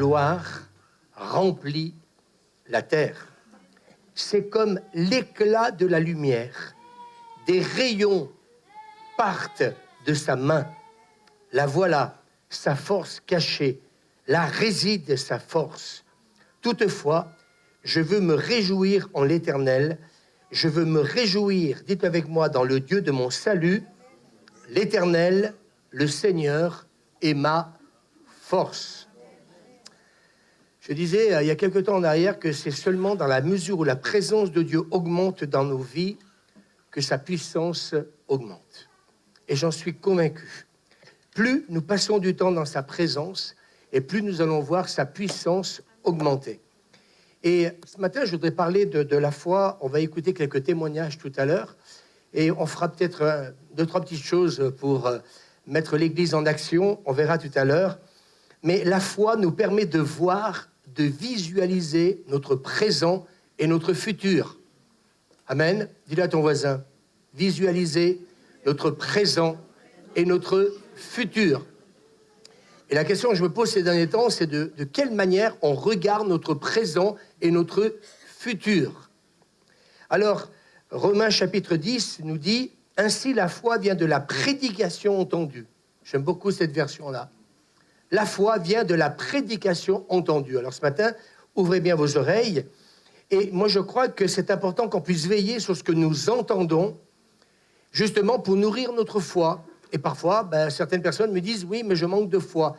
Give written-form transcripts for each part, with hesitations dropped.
gloire remplit la terre. C'est comme l'éclat de la lumière. Des rayons partent de sa main. La voilà, sa force cachée. Là réside sa force. Toutefois, je veux me réjouir en l'Éternel. Je veux me réjouir, dites avec moi, dans le Dieu de mon salut. L'Éternel, le Seigneur, est ma force. Je disais il y a quelque temps en arrière que c'est seulement dans la mesure où la présence de Dieu augmente dans nos vies que sa puissance augmente. Et j'en suis convaincu. Plus nous passons du temps dans sa présence, et plus nous allons voir sa puissance augmenter. Et ce matin, je voudrais parler de la foi. On va écouter quelques témoignages tout à l'heure, et on fera peut-être 2-3 petites choses pour mettre l'Église en action. On verra tout à l'heure. Mais la foi nous permet de voir, de visualiser notre présent et notre futur. Amen. Dis-le à ton voisin. Visualiser notre présent et notre futur. Et la question que je me pose ces derniers temps, c'est de quelle manière on regarde notre présent et notre futur. Alors, Romains chapitre 10 nous dit « Ainsi la foi vient de la prédication entendue ». J'aime beaucoup cette version-là. La foi vient de la prédication entendue. Alors ce matin, ouvrez bien vos oreilles. Et moi, je crois que c'est important qu'on puisse veiller sur ce que nous entendons, justement pour nourrir notre foi. Et parfois, certaines personnes me disent « Oui, mais je manque de foi ».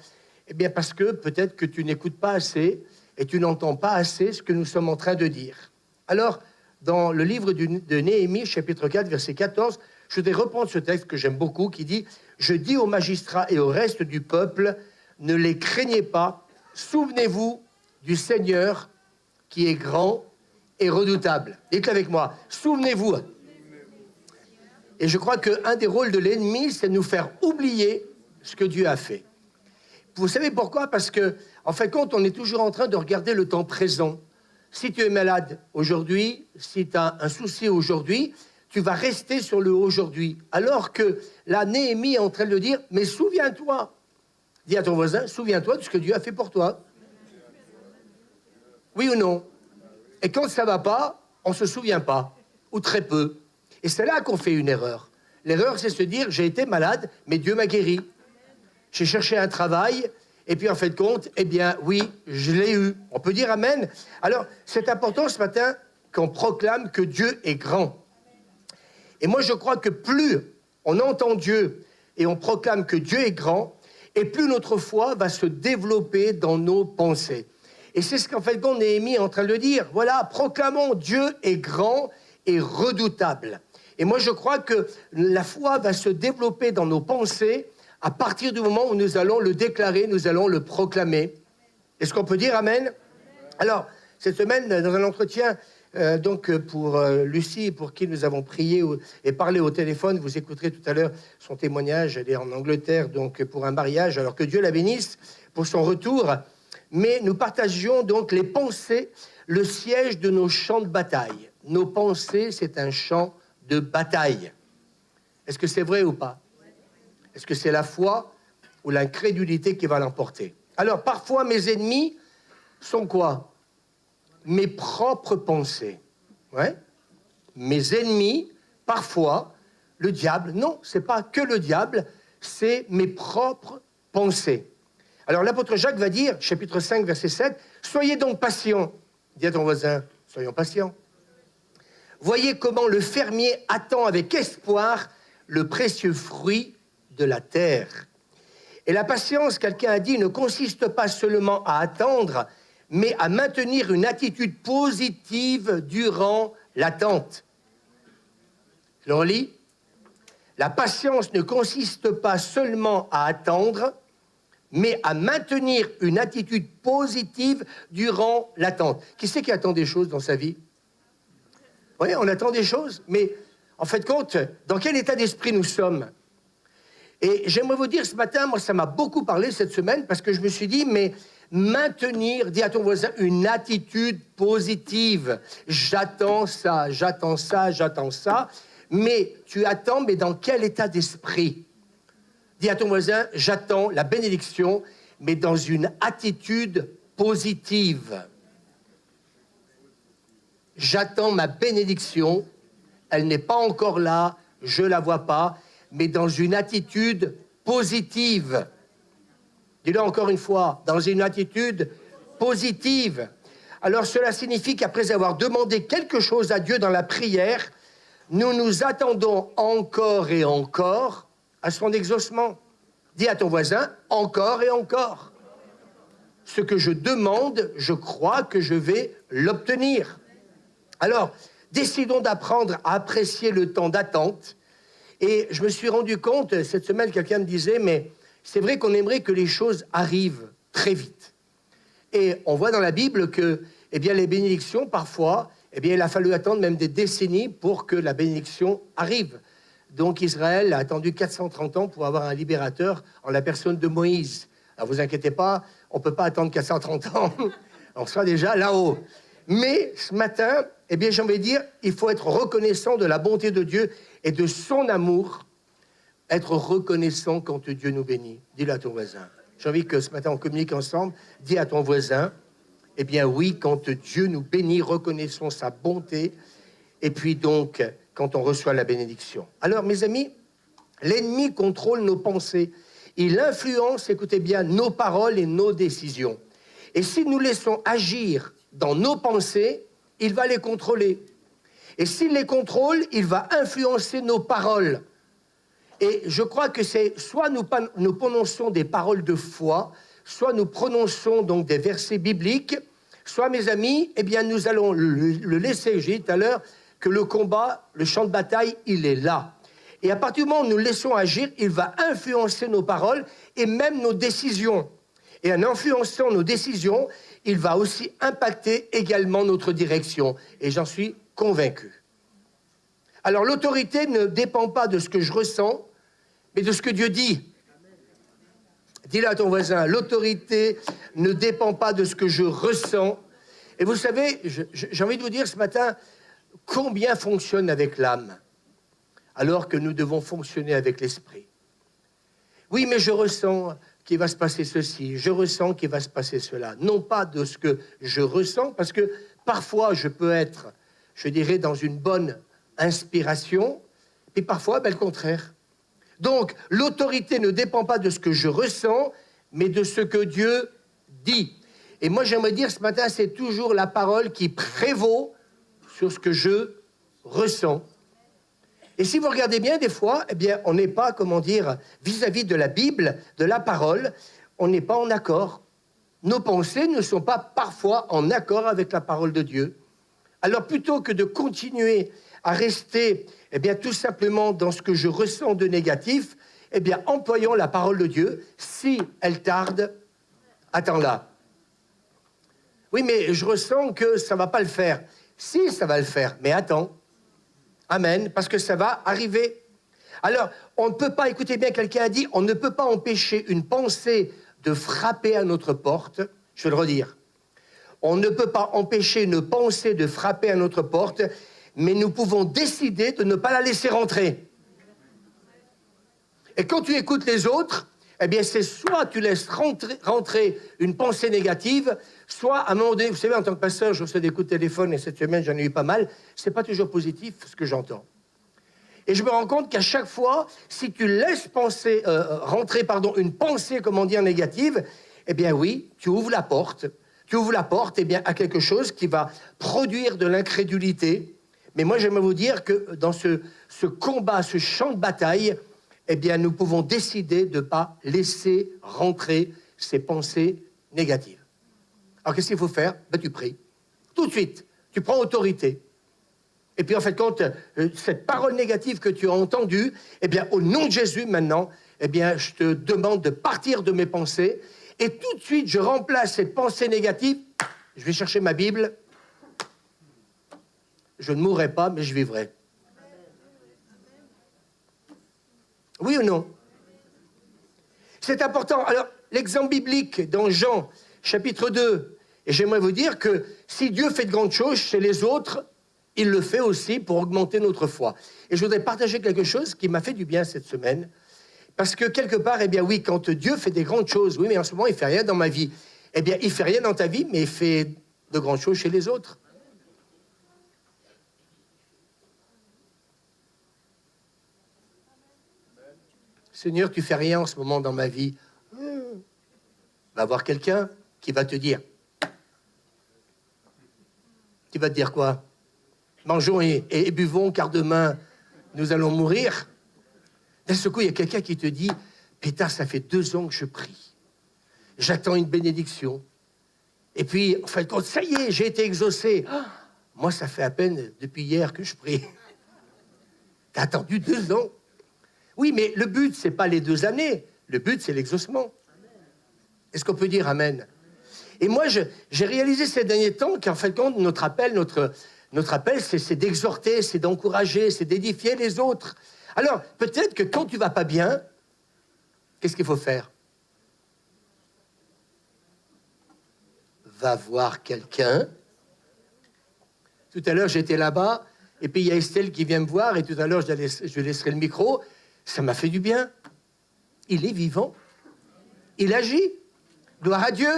Eh bien, parce que peut-être que tu n'écoutes pas assez et tu n'entends pas assez ce que nous sommes en train de dire. Alors, dans le livre de Néhémie, chapitre 4, verset 14, je voudrais reprendre ce texte que j'aime beaucoup, qui dit « Je dis aux magistrats et au reste du peuple, ne les craignez pas, souvenez-vous du Seigneur qui est grand et redoutable. » Dites-le avec moi, souvenez-vous. Et je crois qu'un des rôles de l'ennemi, c'est de nous faire oublier ce que Dieu a fait. Vous savez pourquoi? Parce que, en fin de compte, on est toujours en train de regarder le temps présent. Si tu es malade aujourd'hui, si tu as un souci aujourd'hui, tu vas rester sur le aujourd'hui. Alors que là, Néhémie est en train de dire, mais souviens-toi. Dis à ton voisin, souviens-toi de ce que Dieu a fait pour toi. Oui ou non? Et quand ça ne va pas, on ne se souvient pas, ou très peu. Et c'est là qu'on fait une erreur. L'erreur, c'est se dire, j'ai été malade, mais Dieu m'a guéri. J'ai cherché un travail, et puis en fait de compte, eh bien, oui, je l'ai eu. On peut dire amen. Alors, c'est important ce matin qu'on proclame que Dieu est grand. Et moi, je crois que plus on entend Dieu et on proclame que Dieu est grand, et plus notre foi va se développer dans nos pensées. Et c'est ce qu'en fait Néhémie est en train de dire. Voilà, proclamons Dieu est grand et redoutable. Et moi, je crois que la foi va se développer dans nos pensées à partir du moment où nous allons le déclarer, nous allons le proclamer. Est-ce qu'on peut dire amen? Alors, cette semaine, dans un entretien pour Lucie, pour qui nous avons prié et parlé au téléphone, vous écouterez tout à l'heure son témoignage. Elle est en Angleterre donc pour un mariage, alors que Dieu la bénisse pour son retour. Mais nous partagions donc les pensées, le siège de nos champs de bataille. Nos pensées, c'est un champ de bataille. Est-ce que c'est vrai ou pas? Est-ce que c'est la foi ou l'incrédulité qui va l'emporter? Alors, parfois, mes ennemis sont quoi? Mes propres pensées. Ouais. Mes ennemis, parfois, le diable. Non, ce n'est pas que le diable, c'est mes propres pensées. Alors, l'apôtre Jacques va dire, chapitre 5, verset 7, « Soyez donc patients. » Dis à ton voisin, « Soyons patients. » Voyez comment le fermier attend avec espoir le précieux fruit de la terre. Et la patience, quelqu'un a dit, ne consiste pas seulement à attendre, mais à maintenir une attitude positive durant l'attente. Je le relis. La patience ne consiste pas seulement à attendre, mais à maintenir une attitude positive durant l'attente. Qui c'est qui attend des choses dans sa vie? Oui, on attend des choses, mais en fait compte, dans quel état d'esprit nous sommes? Et j'aimerais vous dire ce matin, moi ça m'a beaucoup parlé cette semaine, parce que je me suis dit, mais maintenir, dis à ton voisin, une attitude positive. J'attends ça, j'attends ça, j'attends ça. Mais tu attends, mais dans quel état d'esprit? Dis à ton voisin, j'attends la bénédiction, mais dans une attitude positive. J'attends ma bénédiction. Elle n'est pas encore là, je ne la vois pas, mais dans une attitude positive. Dis-le encore une fois, dans une attitude positive. Alors cela signifie qu'après avoir demandé quelque chose à Dieu dans la prière, nous nous attendons encore et encore à son exaucement. Dis à ton voisin, encore et encore. Ce que je demande, je crois que je vais l'obtenir. Alors, décidons d'apprendre à apprécier le temps d'attente. Et je me suis rendu compte, cette semaine, quelqu'un me disait, mais c'est vrai qu'on aimerait que les choses arrivent très vite. Et on voit dans la Bible que, eh bien, les bénédictions, parfois, eh bien, il a fallu attendre même des décennies pour que la bénédiction arrive. Donc, Israël a attendu 430 ans pour avoir un libérateur en la personne de Moïse. Alors, vous inquiétez pas, on ne peut pas attendre 430 ans, on sera déjà là-haut. Mais ce matin, eh bien, j'ai envie de dire, il faut être reconnaissant de la bonté de Dieu et de son amour, être reconnaissant quand Dieu nous bénit. Dis-le à ton voisin. J'ai envie que ce matin, on communique ensemble. Dis à ton voisin, eh bien oui, quand Dieu nous bénit, reconnaissons sa bonté. Et puis donc, quand on reçoit la bénédiction. Alors, mes amis, l'ennemi contrôle nos pensées. Il influence, écoutez bien, nos paroles et nos décisions. Et si nous laissons agir dans nos pensées, il va les contrôler. Et s'il les contrôle, il va influencer nos paroles. Et je crois que c'est soit nous prononçons des paroles de foi, soit nous prononçons donc des versets bibliques, soit, mes amis, eh bien, nous allons le laisser, j'ai dit tout à l'heure, que le combat, le champ de bataille, il est là. Et à partir du moment où nous le laissons agir, il va influencer nos paroles et même nos décisions. Et en influençant nos décisions, il va aussi impacter également notre direction. Et j'en suis convaincu. Alors l'autorité ne dépend pas de ce que je ressens, mais de ce que Dieu dit. Dis-le à ton voisin, l'autorité ne dépend pas de ce que je ressens. Et vous savez, j'ai envie de vous dire ce matin, combien fonctionne avec l'âme, alors que nous devons fonctionner avec l'esprit. Oui, mais je ressens qu'il va se passer ceci, je ressens qu'il va se passer cela. Non pas de ce que je ressens, parce que parfois je peux être, je dirais, dans une bonne inspiration, et parfois, le contraire. Donc, l'autorité ne dépend pas de ce que je ressens, mais de ce que Dieu dit. Et moi, j'aimerais dire ce matin, c'est toujours la parole qui prévaut sur ce que je ressens. Et si vous regardez bien, des fois, eh bien, on n'est pas, comment dire, vis-à-vis de la Bible, de la parole, on n'est pas en accord. Nos pensées ne sont pas parfois en accord avec la parole de Dieu. Alors, plutôt que de continuer à rester, eh bien, tout simplement dans ce que je ressens de négatif, eh bien, employons la parole de Dieu. Si elle tarde, attends-la. Oui, mais je ressens que ça ne va pas le faire. Si, ça va le faire, mais attends. Amen, parce que ça va arriver. Alors, on ne peut pas, écoutez bien, quelqu'un a dit, on ne peut pas empêcher une pensée de frapper à notre porte. Je vais le redire. On ne peut pas empêcher une pensée de frapper à notre porte, mais nous pouvons décider de ne pas la laisser rentrer. Et quand tu écoutes les autres, eh bien, c'est soit tu laisses rentrer une pensée négative, soit, à un moment donné, vous savez, en tant que pasteur, je reçois des coups de téléphone, et cette semaine, j'en ai eu pas mal, c'est pas toujours positif, ce que j'entends. Et je me rends compte qu'à chaque fois, si tu laisses rentrer une pensée, comment dire, négative, eh bien oui, tu ouvres la porte, eh bien, à quelque chose qui va produire de l'incrédulité. Mais moi, j'aimerais vous dire que dans ce combat, ce champ de bataille, eh bien, nous pouvons décider de ne pas laisser rentrer ces pensées négatives. Alors, qu'est-ce qu'il faut faire? Tu pries. Tout de suite, tu prends autorité. Et puis, en fait, quand cette parole négative que tu as entendue, eh bien, au nom de Jésus, maintenant, eh bien, je te demande de partir de mes pensées. Et tout de suite, je remplace cette pensée négative. Je vais chercher ma Bible. Je ne mourrai pas, mais je vivrai. Oui ou non? C'est important. Alors, l'exemple biblique dans Jean, chapitre 2, et j'aimerais vous dire que si Dieu fait de grandes choses chez les autres, il le fait aussi pour augmenter notre foi. Et je voudrais partager quelque chose qui m'a fait du bien cette semaine, parce que quelque part, eh bien oui, quand Dieu fait des grandes choses, oui, mais en ce moment, il ne fait rien dans ma vie. eh bien, il ne fait rien dans ta vie, mais il fait de grandes choses chez les autres. Seigneur, tu fais rien en ce moment dans ma vie. Va voir quelqu'un qui va te dire. Qui va te dire quoi? Mangeons et buvons, car demain, nous allons mourir. D'un seul coup, il y a quelqu'un qui te dit, Pétard, ça fait 2 ans que je prie. J'attends une bénédiction. Et puis, en fin de compte, ça y est, j'ai été exaucé. Moi, ça fait à peine depuis hier que je prie. T'as attendu 2 ans. Oui, mais le but, c'est pas les 2 années. Le but, c'est l'exaucement. Est-ce qu'on peut dire amen? Et moi, j'ai réalisé ces derniers temps qu'en fin de compte, notre appel, c'est d'exhorter, c'est d'encourager, c'est d'édifier les autres. Alors, peut-être que quand tu vas pas bien, qu'est-ce qu'il faut faire? Va voir quelqu'un. Tout à l'heure, j'étais là-bas, et puis il y a Estelle qui vient me voir, et tout à l'heure, je laisserai le micro. Ça m'a fait du bien. Il est vivant. Il agit. Gloire à Dieu.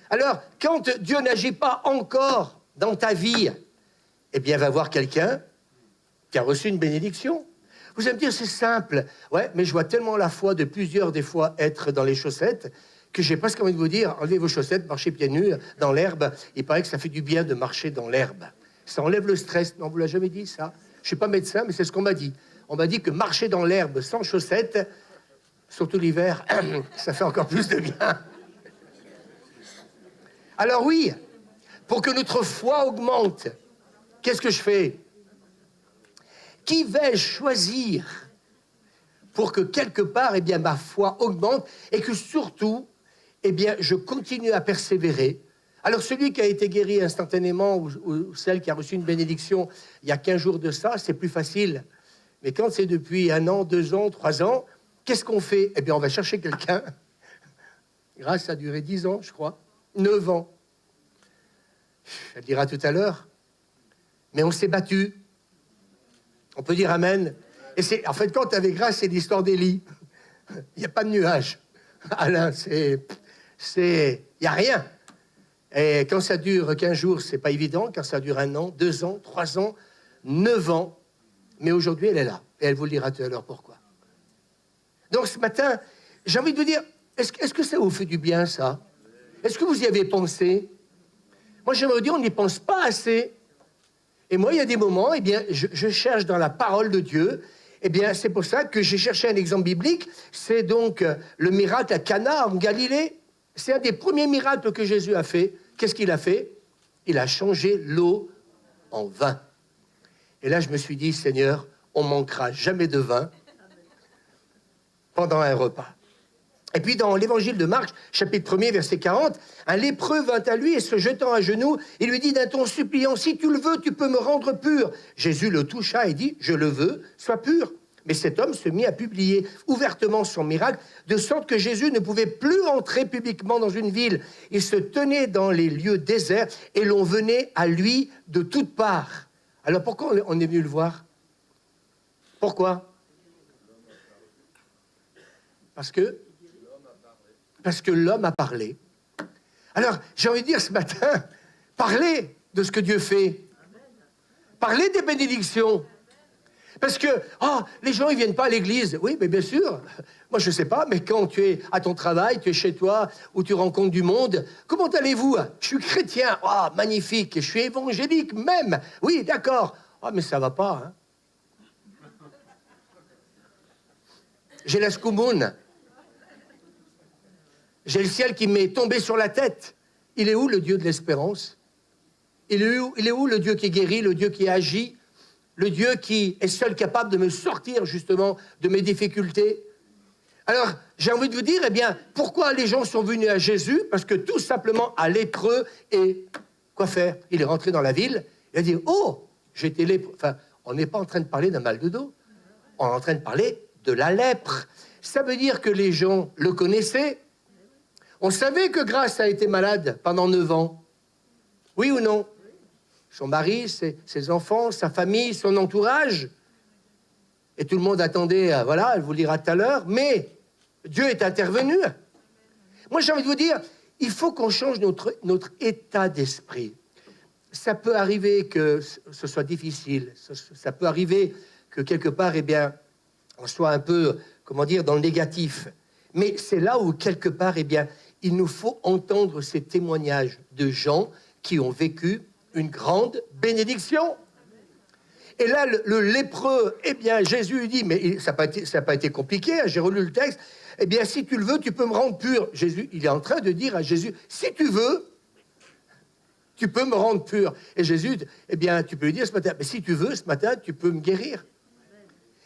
Alors, quand Dieu n'agit pas encore dans ta vie, eh bien, va voir quelqu'un qui a reçu une bénédiction. Vous allez me dire, c'est simple. Ouais, mais je vois tellement la foi de plusieurs, des fois, être dans les chaussettes, que j'ai presque envie de vous dire, enlevez vos chaussettes, marchez pieds nus dans l'herbe. Il paraît que ça fait du bien de marcher dans l'herbe. Ça enlève le stress. Non, vous l'avez jamais dit, ça? Je ne suis pas médecin, mais c'est ce qu'on m'a dit. On m'a dit que marcher dans l'herbe sans chaussettes, surtout l'hiver, ça fait encore plus de bien. Alors oui, pour que notre foi augmente, qu'est-ce que je fais? Qui vais-je choisir pour que quelque part, eh bien, ma foi augmente et que surtout, eh bien, je continue à persévérer? Alors celui qui a été guéri instantanément ou celle qui a reçu une bénédiction il y a 15 jours de ça, c'est plus facile. Mais quand c'est depuis 1 an, 2 ans, 3 ans, qu'est-ce qu'on fait? Eh bien, on va chercher quelqu'un. Grâce, ça a duré 10 ans, je crois. 9 ans. Elle dira tout à l'heure. Mais on s'est battu. On peut dire amen. Et c'est, en fait, quand avec grâce, c'est l'histoire d'Élie. Il n'y a pas de nuage. Alain, il n'y a rien. Et quand ça dure 15 jours, c'est pas évident. Quand ça dure 1 an, 2 ans, 3 ans, 9 ans. Mais aujourd'hui, elle est là. Et elle vous le dira tout à l'heure pourquoi. Donc ce matin, j'ai envie de vous dire, est-ce que ça vous fait du bien, ça? Est-ce que vous y avez pensé? Moi, j'aimerais vous dire, on n'y pense pas assez. Et moi, il y a des moments, eh bien, je cherche dans la parole de Dieu. Eh bien, c'est pour ça que j'ai cherché un exemple biblique. C'est donc le miracle à Cana, en Galilée. C'est un des premiers miracles que Jésus a fait. Qu'est-ce qu'il a fait? Il a changé l'eau en vin. Et là, je me suis dit, Seigneur, on manquera jamais de vin pendant un repas. Et puis, dans l'évangile de Marc, chapitre 1er, verset 40, un lépreux vint à lui et se jetant à genoux, il lui dit d'un ton suppliant, si tu le veux, tu peux me rendre pur. Jésus le toucha et dit, je le veux, sois pur. Mais cet homme se mit à publier ouvertement son miracle, de sorte que Jésus ne pouvait plus entrer publiquement dans une ville. Il se tenait dans les lieux déserts et l'on venait à lui de toutes parts. Alors pourquoi on est venu le voir? Pourquoi? Parce que l'homme a parlé. Alors, j'ai envie de dire ce matin, parlez de ce que Dieu fait. Parlez des bénédictions. Parce que, les gens, ils viennent pas à l'église. Oui, mais bien sûr. Moi, je sais pas, mais quand tu es à ton travail, tu es chez toi, ou tu rencontres du monde, comment allez-vous? Je suis chrétien. Magnifique. Je suis évangélique même. Oui, d'accord. Mais ça va pas, hein. J'ai la scoumoune. J'ai le ciel qui m'est tombé sur la tête. Il est où le Dieu de l'espérance? Il est où le Dieu qui guérit, le Dieu qui agit, le Dieu qui est seul capable de me sortir justement de mes difficultés? Alors, j'ai envie de vous dire, eh bien, pourquoi les gens sont venus à Jésus? Parce que tout simplement, un lépreux, et quoi faire? Il est rentré dans la ville, il a dit, j'étais lépreux. Enfin, on n'est pas en train de parler d'un mal de dos, on est en train de parler de la lèpre. Ça veut dire que les gens le connaissaient. On savait que Grace a été malade pendant 9 ans. Oui ou non? Son mari, ses enfants, sa famille, son entourage. Et tout le monde attendait, elle vous le dira tout à l'heure, mais Dieu est intervenu. Moi, j'ai envie de vous dire, il faut qu'on change notre état d'esprit. Ça peut arriver que ce soit difficile, ça peut arriver que quelque part, eh bien, on soit un peu, comment dire, dans le négatif. Mais c'est là où, quelque part, eh bien, il nous faut entendre ces témoignages de gens qui ont vécu une grande bénédiction. Et là, le lépreux, eh bien, Jésus lui dit, mais ça n'a pas été compliqué, hein, j'ai relu le texte, eh bien, si tu le veux, tu peux me rendre pur. Jésus, il est en train de dire à Jésus, si tu veux, tu peux me rendre pur. Et Jésus, eh bien, tu peux lui dire ce matin, mais si tu veux, ce matin, tu peux me guérir.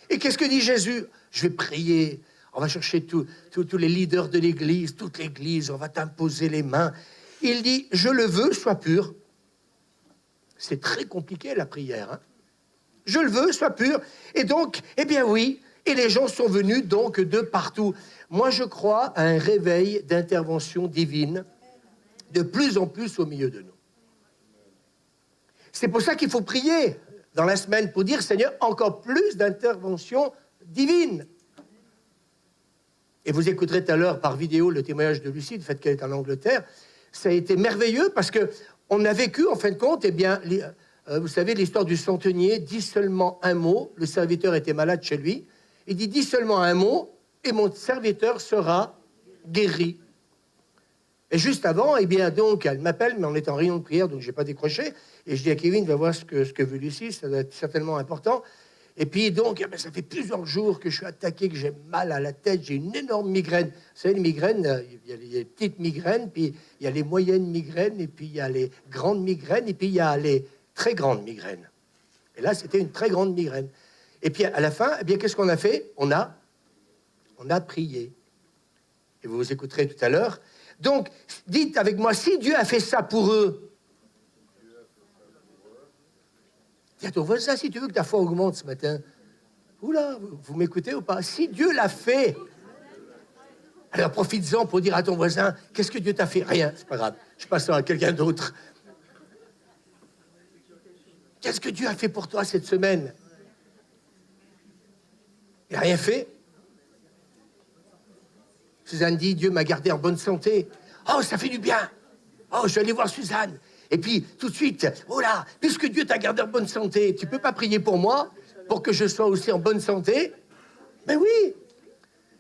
Et qu'est-ce que dit Jésus? Je vais prier, on va chercher tous les leaders de l'Église, toute l'Église, on va t'imposer les mains. Il dit, je le veux, sois pur. C'est très compliqué, la prière, hein. Je le veux, sois pur. Et donc, eh bien oui, et les gens sont venus donc de partout. Moi, je crois à un réveil d'intervention divine de plus en plus au milieu de nous. C'est pour ça qu'il faut prier dans la semaine pour dire, Seigneur, encore plus d'intervention divine. Et vous écouterez tout à l'heure par vidéo le témoignage de Lucie, du fait qu'elle est en Angleterre. Ça a été merveilleux parce qu'on a vécu, en fin de compte, eh bien, vous savez, l'histoire du centenier, dit seulement un mot, le serviteur était malade chez lui, il dit seulement un mot, et mon serviteur sera guéri. Et juste avant, eh bien, donc, elle m'appelle, mais on est en réunion de prière, donc je n'ai pas décroché, et je dis à Kevin, va voir ce que veut Lucie, ça doit être certainement important. Et puis donc, eh bien, ça fait plusieurs jours que je suis attaqué, que j'ai mal à la tête, j'ai une énorme migraine. Vous savez, les migraines, il y a les petites migraines, puis il y a les moyennes migraines, et puis il y a les grandes migraines, et puis il y a les très grande migraine. Et là, c'était une très grande migraine. Et puis, à la fin, eh bien, qu'est-ce qu'on a fait? On a prié. Et vous écouterez tout à l'heure. Donc, dites avec moi, si Dieu a fait ça pour eux, dis à ton voisin, si tu veux que ta foi augmente ce matin, oula, vous m'écoutez ou pas? Si Dieu l'a fait, alors profites-en pour dire à ton voisin, qu'est-ce que Dieu t'a fait? Rien, c'est pas grave, je passe à quelqu'un d'autre. Qu'est-ce que Dieu a fait pour toi cette semaine? Il n'a rien fait. Suzanne dit, Dieu m'a gardé en bonne santé. Oh, ça fait du bien. Oh, je vais aller voir Suzanne. Et puis, tout de suite, oh là, puisque Dieu t'a gardé en bonne santé, tu ne peux pas prier pour moi, pour que je sois aussi en bonne santé? Ben oui,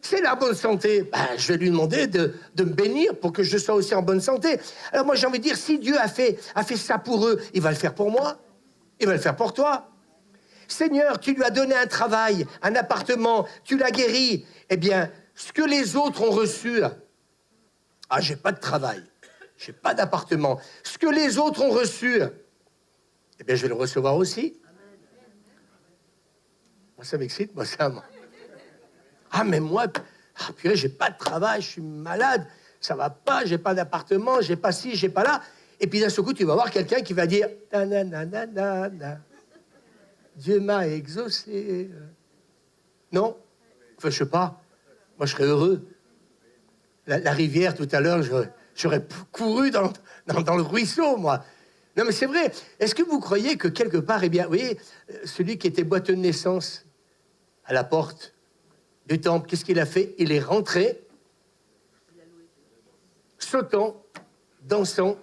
c'est la bonne santé. Ben, je vais lui demander de me bénir pour que je sois aussi en bonne santé. Alors moi, j'ai envie de dire, si Dieu a fait ça pour eux, il va le faire pour moi. Il va le faire pour toi. Seigneur, tu lui as donné un travail, un appartement, tu l'as guéri. Eh bien, ce que les autres ont reçu, ah, j'ai pas de travail, j'ai pas d'appartement. Ce que les autres ont reçu, eh bien, je vais le recevoir aussi. Moi, ça m'excite, moi, ça. Moi. Ah, mais moi, purée, j'ai pas de travail, je suis malade, ça va pas, j'ai pas d'appartement, j'ai pas ci, j'ai pas là. Et puis d'un seul coup, tu vas voir quelqu'un qui va dire Dieu m'a exaucé. Non? Enfin, je sais pas. Moi, je serais heureux. La rivière, tout à l'heure, j'aurais couru dans le ruisseau, moi. Non, mais c'est vrai. Est-ce que vous croyez que quelque part, eh bien, vous voyez, celui qui était boiteux de naissance à la porte du temple, qu'est-ce qu'il a fait? Il est rentré, sautant, dansant,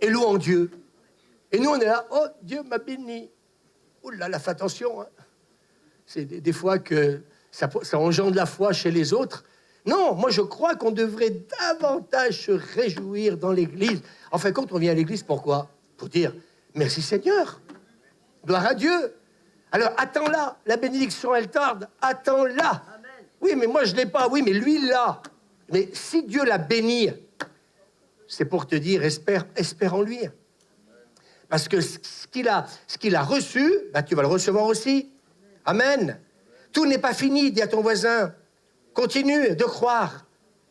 et louant Dieu. Et nous, on est là, oh, Dieu m'a béni. Oh là là, fais attention. Hein. C'est des fois que ça engendre la foi chez les autres. Non, moi, je crois qu'on devrait davantage se réjouir dans l'Église. En fin de compte, on vient à l'Église, pourquoi? Pour dire, merci Seigneur, gloire à Dieu. Alors, attends-la, la bénédiction, elle tarde, attends-la. Oui, mais moi, je ne l'ai pas. Oui, mais lui, il l'a. Mais si Dieu l'a béni, c'est pour te dire, espère en lui. Parce que ce qu'il a reçu, ben, tu vas le recevoir aussi. Amen. Tout n'est pas fini, dis à ton voisin. Continue de croire.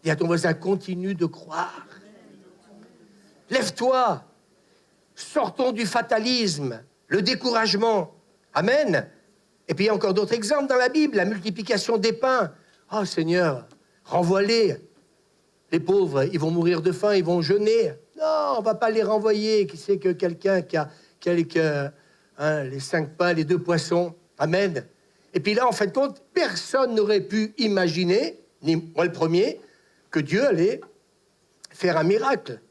Dis à ton voisin, continue de croire. Lève-toi. Sortons du fatalisme, le découragement. Amen. Et puis il y a encore d'autres exemples dans la Bible, la multiplication des pains. Oh Seigneur, renvoie-les. Les pauvres, ils vont mourir de faim, ils vont jeûner. Non, on ne va pas les renvoyer. Qui c'est que quelqu'un qui a les 5 pains, les 2 poissons? Amen. Et puis là, en fin de compte, personne n'aurait pu imaginer, ni moi le premier, que Dieu allait faire un miracle.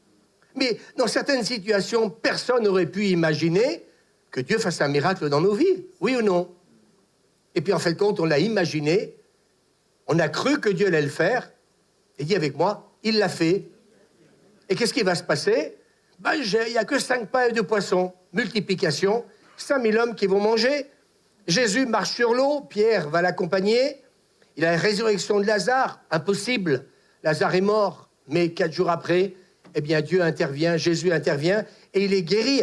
Mais dans certaines situations, personne n'aurait pu imaginer que Dieu fasse un miracle dans nos vies, oui ou non? Et puis en fin de compte, on l'a imaginé, on a cru que Dieu allait le faire, et dis avec moi, il l'a fait. Et qu'est-ce qui va se passer? Il n'y a que 5 pains et 2 poissons, multiplication, 5000 hommes qui vont manger. Jésus marche sur l'eau, Pierre va l'accompagner. Il a la résurrection de Lazare, impossible. Lazare est mort, mais 4 jours après, eh bien Dieu intervient, Jésus intervient, et il est guéri.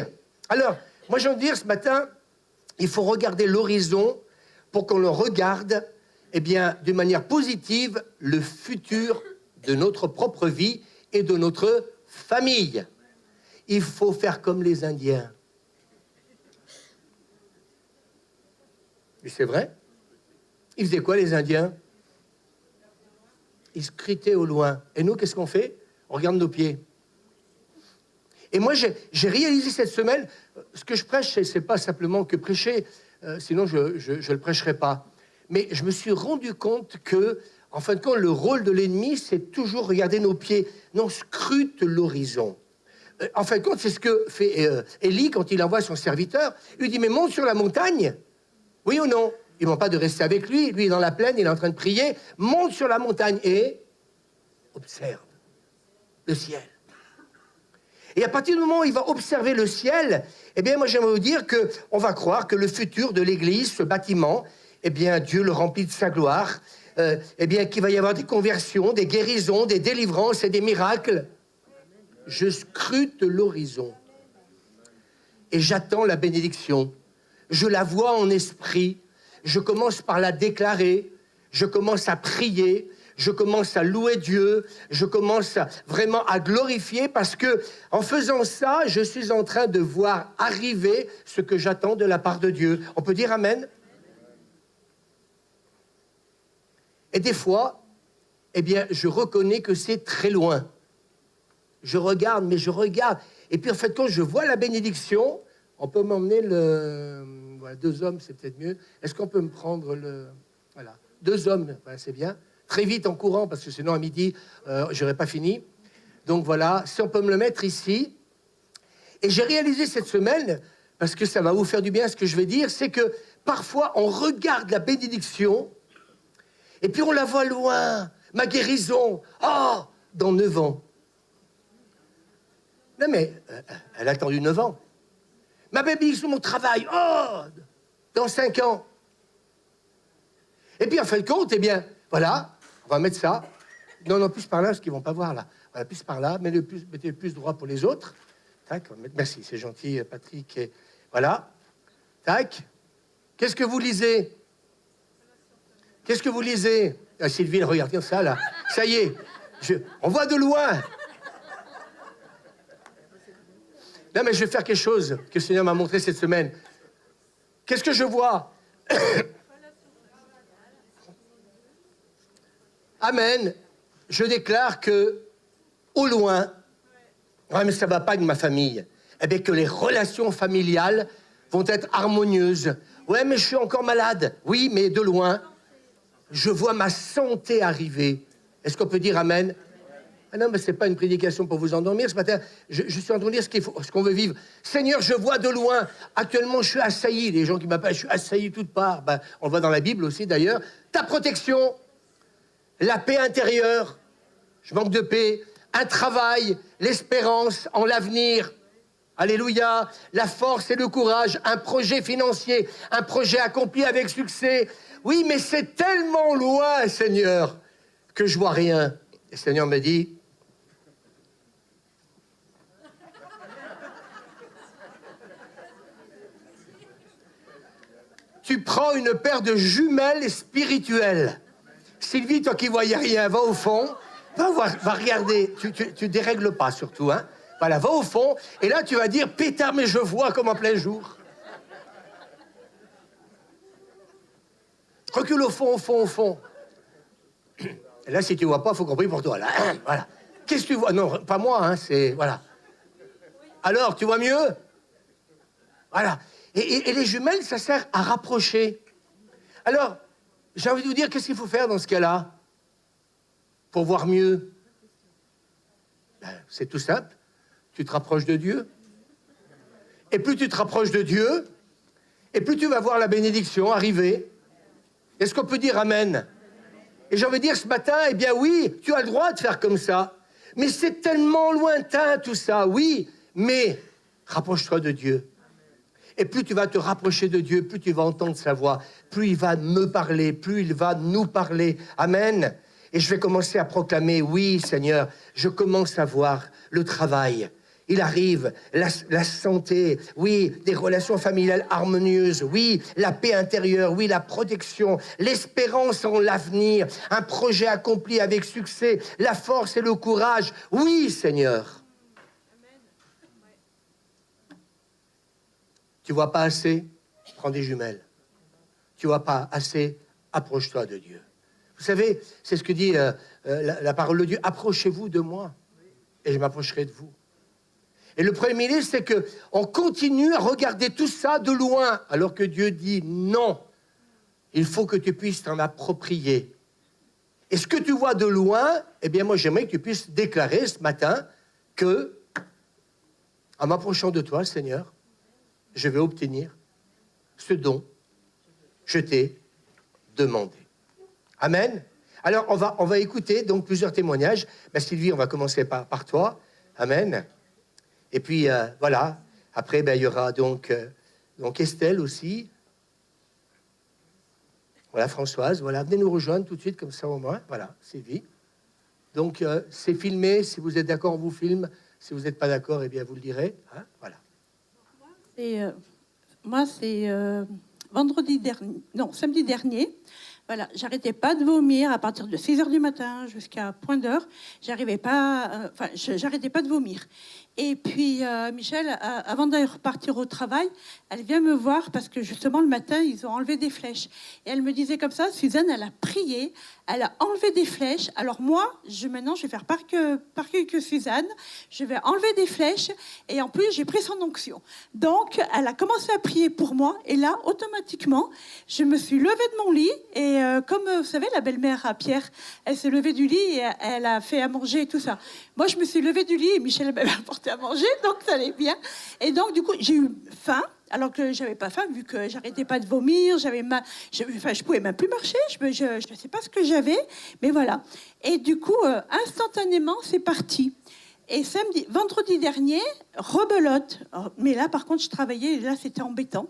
Alors, moi j'ai envie de dire ce matin, il faut regarder l'horizon pour qu'on le regarde, eh bien, de manière positive, le futur de notre propre vie et de notre famille. Il faut faire comme les Indiens. Mais c'est vrai. Ils faisaient quoi, les Indiens? Ils scrutaient au loin. Et nous, qu'est-ce qu'on fait? On regarde nos pieds. Et moi, j'ai réalisé cette semaine, ce que je prêche, c'est pas simplement que prêcher, sinon je le prêcherai pas. Mais je me suis rendu compte que, en fin de compte, le rôle de l'ennemi, c'est toujours regarder nos pieds. Non, scrute l'horizon. En fin de compte, c'est ce que fait Élie quand il envoie son serviteur. Il lui dit, mais monte sur la montagne. Oui ou non? Ils ne demandent pas de rester avec lui. Lui, il est dans la plaine, il est en train de prier. Monte sur la montagne et observe le ciel. Et à partir du moment où il va observer le ciel, eh bien, moi, j'aimerais vous dire qu'on va croire que le futur de l'Église, ce bâtiment, eh bien, Dieu le remplit de sa gloire, eh bien, qu'il va y avoir des conversions, des guérisons, des délivrances et des miracles. Je scrute l'horizon et j'attends la bénédiction. Je la vois en esprit. Je commence par la déclarer. Je commence à prier. Je commence à louer Dieu. Je commence vraiment à glorifier parce que, en faisant ça, je suis en train de voir arriver ce que j'attends de la part de Dieu. On peut dire amen? Et des fois, eh bien, je reconnais que c'est très loin. Je regarde, mais je regarde. Et puis, en fait, quand je vois la bénédiction, on peut m'emmener le... Voilà, 2 hommes, c'est peut-être mieux. Est-ce qu'on peut me prendre le... Voilà, 2 hommes, voilà, c'est bien. Très vite en courant, parce que sinon, à midi, je n'aurais pas fini. Donc, voilà, si on peut me le mettre ici. Et j'ai réalisé cette semaine, parce que ça va vous faire du bien ce que je vais dire, c'est que parfois, on regarde la bénédiction, et puis on la voit loin. Ma guérison, oh, dans 9 ans. Non, mais elle a attendu 9 ans. Ma bénédiction, mon travail, oh, dans 5 ans. Et puis, en fin de compte, eh bien, voilà, on va mettre ça. Non, plus par là, parce qu'ils ne vont pas voir, là. Voilà, plus par là, mettez le plus droit pour les autres. Tac, on va mettre, merci, c'est gentil, Patrick. Et voilà. Tac. Qu'est-ce que vous lisez? Qu'est-ce que vous lisez? Ah, Sylvie, regardez ça, là. Ça y est, on voit de loin. Non, mais je vais faire quelque chose que le Seigneur m'a montré cette semaine. Qu'est-ce que je vois? Amen. Je déclare que, au loin, ouais, mais ça ne va pas avec ma famille, eh bien, que les relations familiales vont être harmonieuses. Ouais, mais je suis encore malade. Oui, mais de loin, je vois ma santé arriver. Est-ce qu'on peut dire amen? Ah non, mais ce n'est pas une prédication pour vous endormir ce matin. Je suis en train de dire ce qu'on veut vivre. Seigneur, je vois de loin. Actuellement, je suis assailli. Les gens qui m'appellent, je suis assailli de toutes parts. Ben, on le voit dans la Bible aussi, d'ailleurs. Ta protection, la paix intérieure. Je manque de paix. Un travail, l'espérance en l'avenir. Alléluia. La force et le courage. Un projet financier. Un projet accompli avec succès. Oui, mais c'est tellement loin, Seigneur, que je vois rien. Et le Seigneur me dit... Tu prends une paire de jumelles spirituelles. Sylvie, toi qui voyais rien, va au fond, va regarder. Tu dérègles pas surtout, hein. Voilà, va au fond, et là tu vas dire, pétard, mais je vois comme en plein jour. Recule au fond, au fond, au fond. Et là, si tu vois pas, faut qu'on prie pour toi, là. Voilà. Qu'est-ce que tu vois? Non, pas moi, hein, c'est... Voilà. Alors, tu vois mieux? Voilà. Et les jumelles, ça sert à rapprocher. Alors, j'ai envie de vous dire, qu'est-ce qu'il faut faire dans ce cas-là pour voir mieux? Ben, C'est tout simple. Tu te rapproches de Dieu. Et plus tu te rapproches de Dieu, et plus tu vas voir la bénédiction arriver. Est-ce qu'on peut dire amen? Et j'ai envie de dire ce matin, eh bien oui, tu as le droit de faire comme ça. Mais c'est tellement lointain tout ça, oui. Mais rapproche-toi de Dieu. Et plus tu vas te rapprocher de Dieu, plus tu vas entendre sa voix, plus il va me parler, plus il va nous parler. Amen. Et je vais commencer à proclamer, oui Seigneur, je commence à voir le travail. Il arrive, la santé, oui, des relations familiales harmonieuses, oui, la paix intérieure, oui, la protection, l'espérance en l'avenir, un projet accompli avec succès, la force et le courage. Oui, Seigneur. Tu vois pas assez? Prends des jumelles. Tu vois pas assez? Approche-toi de Dieu. Vous savez, c'est ce que dit la parole de Dieu. Approchez-vous de moi et je m'approcherai de vous. Et le Premier ministre, c'est qu'on continue à regarder tout ça de loin, alors que Dieu dit non. Il faut que tu puisses t'en approprier. Et ce que tu vois de loin, eh bien moi j'aimerais que tu puisses déclarer ce matin que, en m'approchant de toi, Seigneur, je vais obtenir ce dont je t'ai demandé. Amen. Alors on va écouter donc plusieurs témoignages. Ben, Sylvie, on va commencer par toi. Amen. Et puis, voilà, après, ben, il y aura donc Estelle aussi. Voilà, Françoise, voilà, venez nous rejoindre tout de suite, comme ça au moins. Voilà, Sylvie. Donc, c'est filmé, si vous êtes d'accord, on vous filme. Si vous n'êtes pas d'accord, eh bien, vous le direz. Hein, voilà. Moi, c'est samedi dernier. Voilà, j'arrêtais pas de vomir à partir de 6h du matin jusqu'à point d'heure. J'arrêtais pas de vomir. Et puis, Michel, avant d'aller repartir au travail, elle vient me voir parce que justement, le matin, ils ont enlevé des flèches. Et elle me disait comme ça, Suzanne, elle a prié, elle a enlevé des flèches. Alors moi, maintenant, je vais faire pareil que Suzanne. Je vais enlever des flèches et en plus, j'ai pris son onction. Donc, elle a commencé à prier pour moi. Et là, automatiquement, je me suis levée de mon lit. Et comme vous savez, la belle-mère à Pierre, elle s'est levée du lit et elle a fait à manger et tout ça. Moi, je me suis levée du lit et Michel m'avait apporté à manger, donc ça allait bien. Et donc, du coup, j'ai eu faim, alors que j'avais pas faim, vu que j'arrêtais pas de vomir, je pouvais même plus marcher, je ne sais pas ce que j'avais, mais voilà. Et du coup, instantanément, c'est parti. Et vendredi dernier, rebelote. Mais là, par contre, je travaillais, et là, c'était embêtant.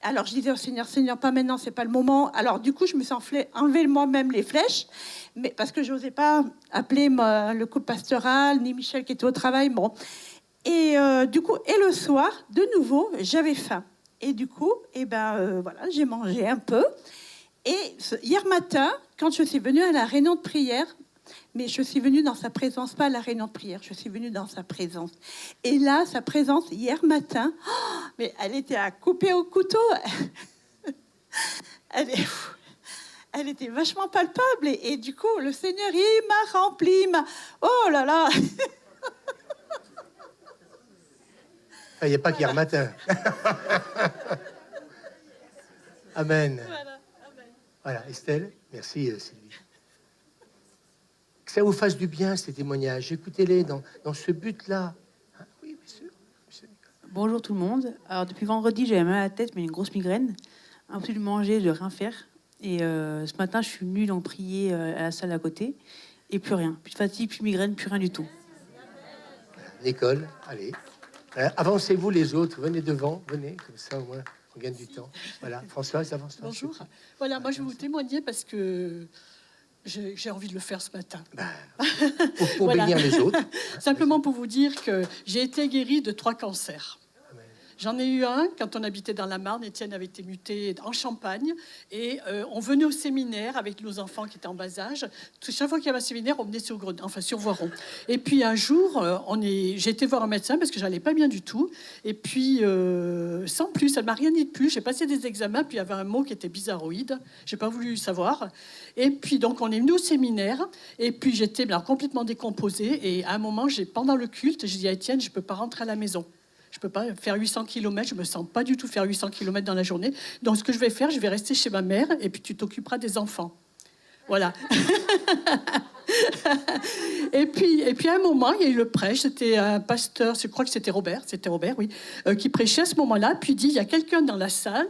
Alors, je disais au Seigneur, Seigneur, pas maintenant, c'est pas le moment. Alors, du coup, je me suis enlevé moi-même les flèches, mais parce que je n'osais pas appeler le couple pastoral, ni Michel qui était au travail. Bon. Et du coup, et le soir, de nouveau, j'avais faim. Et du coup, voilà, j'ai mangé un peu. Et hier matin, quand je suis venue à la réunion de prière, mais je suis venue dans sa présence, pas à la réunion de prière, je suis venue dans sa présence. Et là, sa présence, hier matin, mais elle était à couper au couteau. Elle était vachement palpable. Et du coup, le Seigneur, il m'a rempli. Oh là là. Il n'y a pas qu'hier matin. Amen. Voilà, Estelle, merci Sylvie. Que ça vous fasse du bien, ces témoignages. Écoutez-les dans ce but-là. Hein, oui, bien sûr. Bonjour tout le monde. Alors, depuis vendredi, j'avais mal à la tête, mais une grosse migraine. Impossible de manger, de rien faire. Et ce matin, je suis venue donc prier à la salle à côté. Et plus rien. Plus de fatigue, plus de migraine, plus rien du tout. Nicole, allez. Avancez-vous les autres, venez devant, venez, comme ça au moins on gagne du temps. Voilà, Françoise, avance-toi. Bonjour. Voilà, moi je vais vous témoigner parce que j'ai envie de le faire ce matin. Pour voilà. bénir les autres. Simplement pour vous dire que j'ai été guérie de 3 cancers. J'en ai eu un quand on habitait dans la Marne. Étienne avait été muté en Champagne. Et on venait au séminaire avec nos enfants qui étaient en bas âge. Chaque fois qu'il y avait un séminaire, on venait sur Voiron. Et puis un jour, j'ai été voir un médecin parce que j'allais pas bien du tout. Et puis, sans plus, elle m'a rien dit de plus. J'ai passé des examens, puis il y avait un mot qui était bizarroïde. J'ai pas voulu savoir. Et puis, donc, on est venu au séminaire. Et puis, j'étais complètement décomposée. Et à un moment, pendant le culte, j'ai dit à Étienne, je peux pas rentrer à la maison. Je ne peux pas faire 800 km, je ne me sens pas du tout faire 800 km dans la journée. Donc, ce que je vais faire, je vais rester chez ma mère et puis tu t'occuperas des enfants. Voilà. Et puis à un moment, il y a eu le prêche, c'était un pasteur, je crois que c'était Robert, oui, qui prêchait à ce moment-là, puis il dit, il y a quelqu'un dans la salle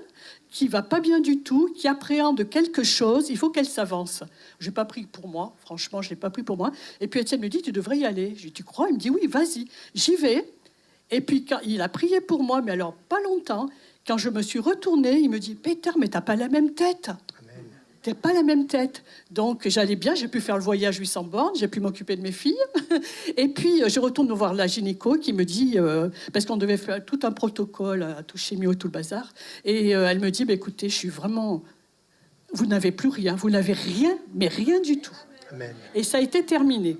qui va pas bien du tout, qui appréhende quelque chose, il faut qu'elle s'avance. Je n'ai pas pris pour moi, franchement, je l'ai pas pris pour moi. Et puis Étienne me dit, tu devrais y aller. Je dis, tu crois? Il me dit, oui, vas-y. J'y vais. Et puis quand il a prié pour moi, mais alors pas longtemps, quand je me suis retournée, il me dit, Peter, mais t'as pas la même tête. T'as pas la même tête. Donc, j'allais bien, j'ai pu faire le voyage 800 bornes, j'ai pu m'occuper de mes filles. Et puis, je retourne voir la gynéco qui me dit, parce qu'on devait faire tout un protocole, tout chimio, tout le bazar. Et elle me dit, bah, écoutez, je suis vraiment... Vous n'avez plus rien, vous n'avez rien, mais rien du tout. Amen. Et ça a été terminé.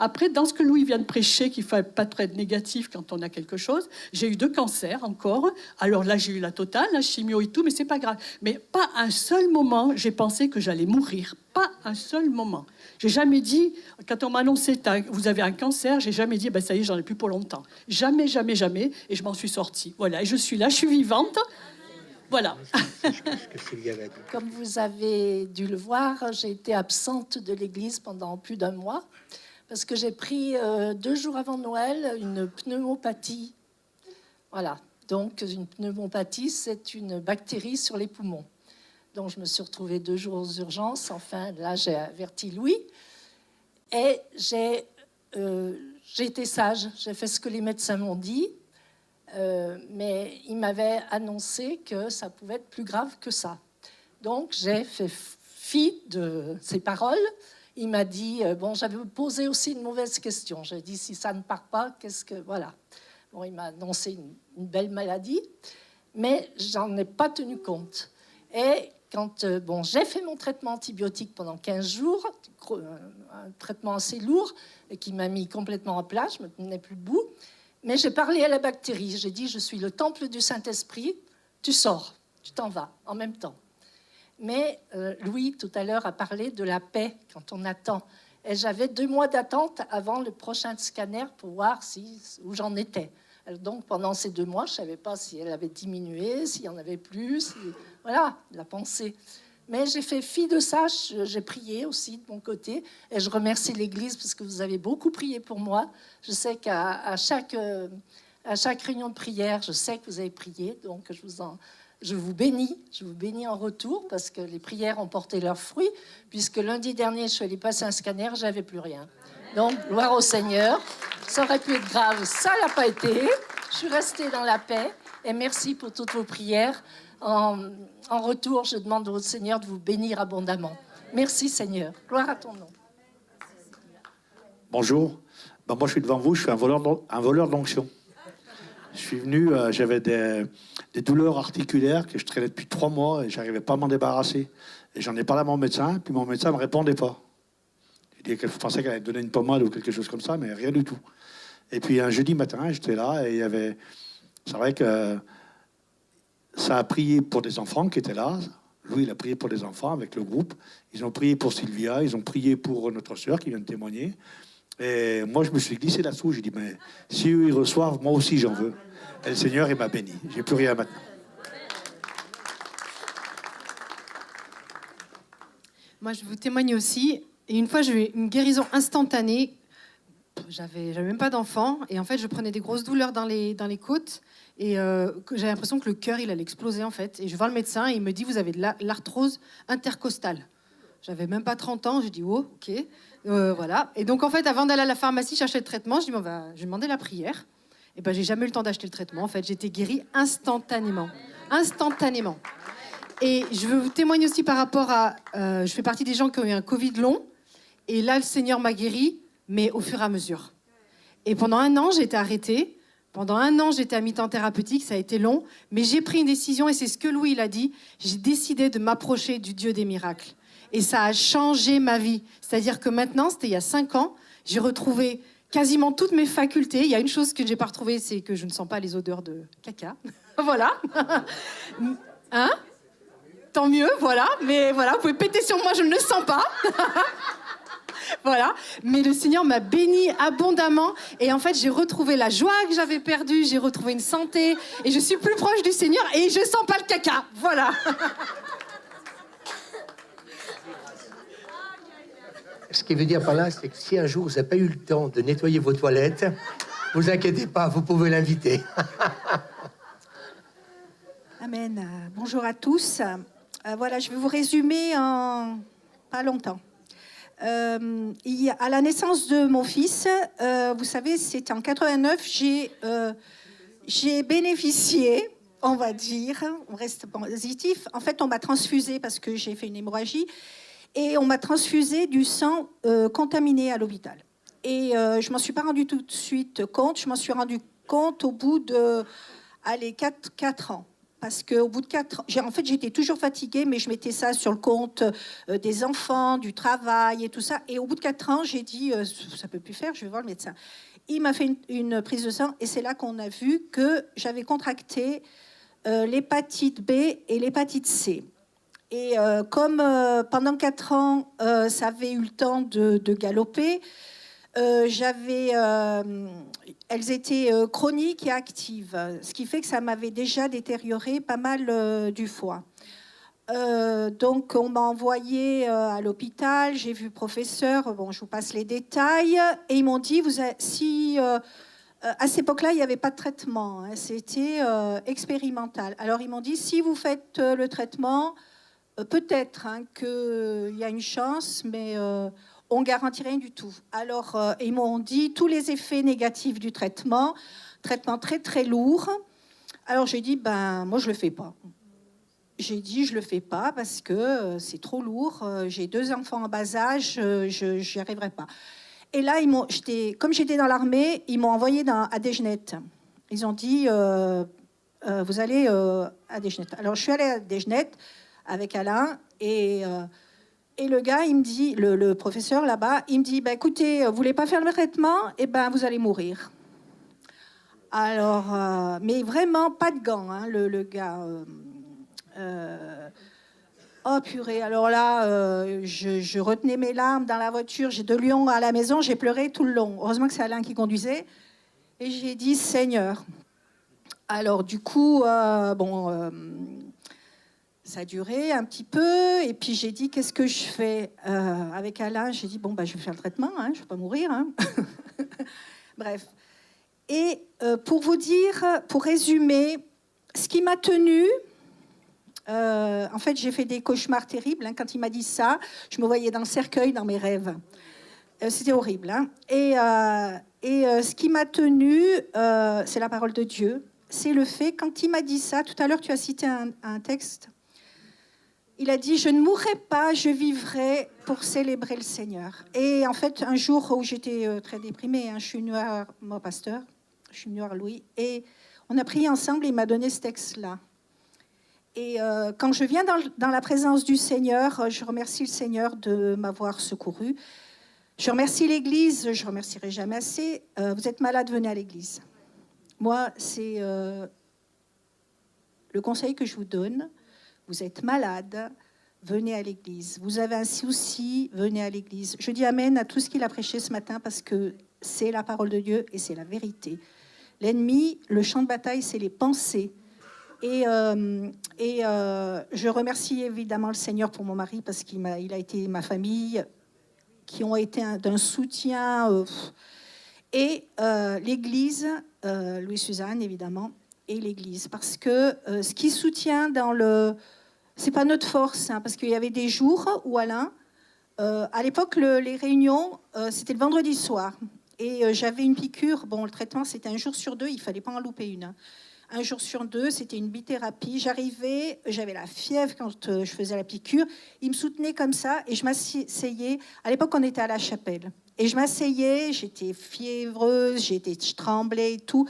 Après, dans ce que Louis vient de prêcher, qu'il ne faut pas trop être négatif quand on a quelque chose, j'ai eu 2 cancers encore. Alors là, j'ai eu la totale, la chimio et tout, mais c'est pas grave. Mais pas un seul moment, j'ai pensé que j'allais mourir. Pas un seul moment. J'ai jamais dit, quand on m'a annoncé, vous avez un cancer, j'ai jamais dit, ben, ça y est, j'en ai plus pour longtemps. Jamais, jamais, jamais. Et je m'en suis sortie. Voilà, et je suis là, je suis vivante. Voilà. Comme vous avez dû le voir, j'ai été absente de l'église pendant plus d'1 mois. Parce que j'ai pris 2 jours avant Noël une pneumopathie. Voilà. Donc, une pneumopathie, c'est une bactérie sur les poumons. Donc, je me suis retrouvée 2 jours aux urgences. Enfin, là, j'ai averti Louis. Et j'ai été sage. J'ai fait ce que les médecins m'ont dit. Mais ils m'avaient annoncé que ça pouvait être plus grave que ça. Donc, j'ai fait fi de ces paroles. Il m'a dit, bon, j'avais posé aussi une mauvaise question. J'ai dit, si ça ne part pas, qu'est-ce que... Voilà. Bon, il m'a annoncé une belle maladie, mais j'en ai pas tenu compte. Et quand bon, j'ai fait mon traitement antibiotique pendant 15 jours, un traitement assez lourd, et qui m'a mis complètement à plat, je ne me tenais plus debout, mais j'ai parlé à la bactérie. J'ai dit, je suis le temple du Saint-Esprit, tu sors, tu t'en vas, en même temps. Mais Louis, tout à l'heure, a parlé de la paix quand on attend. Et j'avais 2 mois d'attente avant le prochain scanner pour voir où j'en étais. Donc, pendant ces 2 mois, je ne savais pas si elle avait diminué, s'il y en avait plus. Voilà, la pensée. Mais j'ai fait fi de ça. J'ai prié aussi de mon côté. Et je remercie l'Église parce que vous avez beaucoup prié pour moi. Je sais qu'à chaque réunion de prière, je sais que vous avez prié. Donc, je vous bénis en retour parce que les prières ont porté leurs fruits, puisque lundi dernier, je suis allée passer un scanner, j'avais plus rien. Donc, gloire au Seigneur. Ça aurait pu être grave, ça l'a pas été. Je suis restée dans la paix et merci pour toutes vos prières. En retour, je demande au Seigneur de vous bénir abondamment. Merci Seigneur. Gloire à ton nom. Bonjour. Ben, moi, je suis devant vous, je suis un voleur d'onction. Je suis venu, j'avais des douleurs articulaires que je traînais depuis 3 mois et je n'arrivais pas à m'en débarrasser. Et j'en ai parlé à mon médecin, puis mon médecin ne me répondait pas. Je pensais qu'elle allait me donner une pommade ou quelque chose comme ça, mais rien du tout. Et puis un jeudi matin, j'étais là et il y avait... C'est vrai que ça a prié pour des enfants qui étaient là. Louis, il a prié pour des enfants avec le groupe. Ils ont prié pour Sylvia, ils ont prié pour notre sœur qui vient de témoigner. Et moi, je me suis glissé là-dessous. J'ai dit, mais si eux, ils reçoivent, moi aussi, j'en veux. Et le Seigneur, il m'a béni. J'ai plus rien maintenant. Moi, je vous témoigne aussi. Et une fois, j'ai eu une guérison instantanée. J'avais même pas d'enfant. Et en fait, je prenais des grosses douleurs dans les côtes. Et j'avais l'impression que le cœur, il allait exploser, en fait. Et je vois le médecin et il me dit, vous avez de l'arthrose intercostale. J'avais même pas 30 ans. J'ai dit, oh, ok. Voilà. Et donc, en fait, avant d'aller à la pharmacie chercher le traitement, je dis, bon, je vais demander la prière. Et ben, j'ai jamais eu le temps d'acheter le traitement. En fait, j'étais guérie instantanément. Instantanément. Et je veux vous témoigner aussi par rapport à... je fais partie des gens qui ont eu un Covid long. Et là, le Seigneur m'a guérie, mais au fur et à mesure. Et pendant 1 an, j'ai été arrêtée. Pendant 1 an, j'étais à mi-temps thérapeutique. Ça a été long. Mais j'ai pris une décision, et c'est ce que Louis il a dit. J'ai décidé de m'approcher du Dieu des miracles. Et ça a changé ma vie. C'est-à-dire que maintenant, c'était il y a 5 ans, j'ai retrouvé quasiment toutes mes facultés. Il y a une chose que je n'ai pas retrouvée, c'est que je ne sens pas les odeurs de caca. Voilà. Hein? Tant mieux, voilà. Mais voilà, vous pouvez péter sur moi, je ne le sens pas. Voilà. Mais le Seigneur m'a béni abondamment. Et en fait, j'ai retrouvé la joie que j'avais perdue. J'ai retrouvé une santé. Et je suis plus proche du Seigneur et je sens pas le caca. Voilà. Ce qui veut dire par là, c'est que si un jour vous n'avez pas eu le temps de nettoyer vos toilettes, vous inquiétez pas, vous pouvez l'inviter. Amen. Bonjour à tous. Voilà, je vais vous résumer en pas longtemps. À la naissance de mon fils, vous savez, c'était en 89, j'ai bénéficié, on va dire, on reste positif. En fait, on m'a transfusé parce que j'ai fait une hémorragie et on m'a transfusé du sang contaminé à l'hôpital. Et je m'en suis pas rendu tout de suite compte. Je m'en suis rendu compte au bout de 4 ans. Parce qu'au bout de 4 ans, en fait, j'étais toujours fatiguée, mais je mettais ça sur le compte des enfants, du travail et tout ça. Et au bout de 4 ans, j'ai dit, ça ne peut plus faire, je vais voir le médecin. Il m'a fait une prise de sang et c'est là qu'on a vu que j'avais contracté l'hépatite B et l'hépatite C. Et comme pendant 4 ans, ça avait eu le temps de galoper, elles étaient chroniques et actives, ce qui fait que ça m'avait déjà détérioré pas mal du foie. Donc on m'a envoyé à l'hôpital, j'ai vu le professeur, bon, je vous passe les détails, et ils m'ont dit, à cette époque-là, il n'y avait pas de traitement, hein, c'était expérimental. Alors ils m'ont dit, si vous faites le traitement, peut-être hein, qu'il y a une chance, mais on ne garantit rien du tout. Alors, ils m'ont dit tous les effets négatifs du traitement très, très lourd. Alors, j'ai dit, moi, je ne le fais pas. J'ai dit, je ne le fais pas parce que c'est trop lourd. J'ai 2 enfants en bas âge, je n'y arriverai pas. Et là, comme j'étais dans l'armée, ils m'ont envoyé à Desgenet. Ils ont dit, vous allez à Desgenet. Alors, je suis allée à Desgenet avec Alain et le gars, il me dit, le professeur là-bas, il me dit, écoutez, vous voulez pas faire le traitement, vous allez mourir. Alors, mais vraiment pas de gants, hein, le gars. Oh purée, alors là, je retenais mes larmes dans la voiture, j'ai 2 lions à la maison, j'ai pleuré tout le long. Heureusement que c'est Alain qui conduisait. Et j'ai dit, Seigneur. Alors du coup, ça a duré un petit peu, et puis j'ai dit, qu'est-ce que je fais avec Alain? J'ai dit, je vais faire le traitement, hein, je ne vais pas mourir. Hein. Bref. Et pour vous dire, pour résumer, ce qui m'a tenue, en fait, j'ai fait des cauchemars terribles. Hein, quand il m'a dit ça, je me voyais dans le cercueil, dans mes rêves. C'était horrible. Hein. Et ce qui m'a tenue, c'est la parole de Dieu. C'est le fait, quand il m'a dit ça, tout à l'heure, tu as cité un texte. Il a dit, je ne mourrai pas, je vivrai pour célébrer le Seigneur. Et en fait, un jour où j'étais très déprimée, hein, je suis venue à mon pasteur, je suis venue à Louis, et on a prié ensemble et il m'a donné ce texte-là. Et quand je viens dans la présence du Seigneur, je remercie le Seigneur de m'avoir secouru. Je remercie l'Église, je ne remercierai jamais assez. Vous êtes malade, venez à l'Église. Moi, c'est le conseil que je vous donne. Vous êtes malade, venez à l'église. Vous avez un souci, venez à l'église. Je dis amen à tout ce qu'il a prêché ce matin parce que c'est la parole de Dieu et c'est la vérité. L'ennemi, le champ de bataille, c'est les pensées. Et je remercie évidemment le Seigneur pour mon mari parce qu'il a été ma famille, qui ont été d'un soutien. Et l'église, Louis-Suzanne évidemment, et l'église. Parce que ce qui soutient dans le... C'est pas notre force, hein, parce qu'il y avait des jours où Alain, à l'époque, les réunions, c'était le vendredi soir. Et j'avais une piqûre. Bon, le traitement, c'était 1 jour sur 2. Il fallait pas en louper une. Hein. 1 jour sur 2, c'était une bithérapie. J'arrivais, j'avais la fièvre quand je faisais la piqûre. Il me soutenait comme ça et je m'asseyais. À l'époque, on était à la chapelle. Et je m'asseyais, j'étais fiévreuse, je tremblais et tout.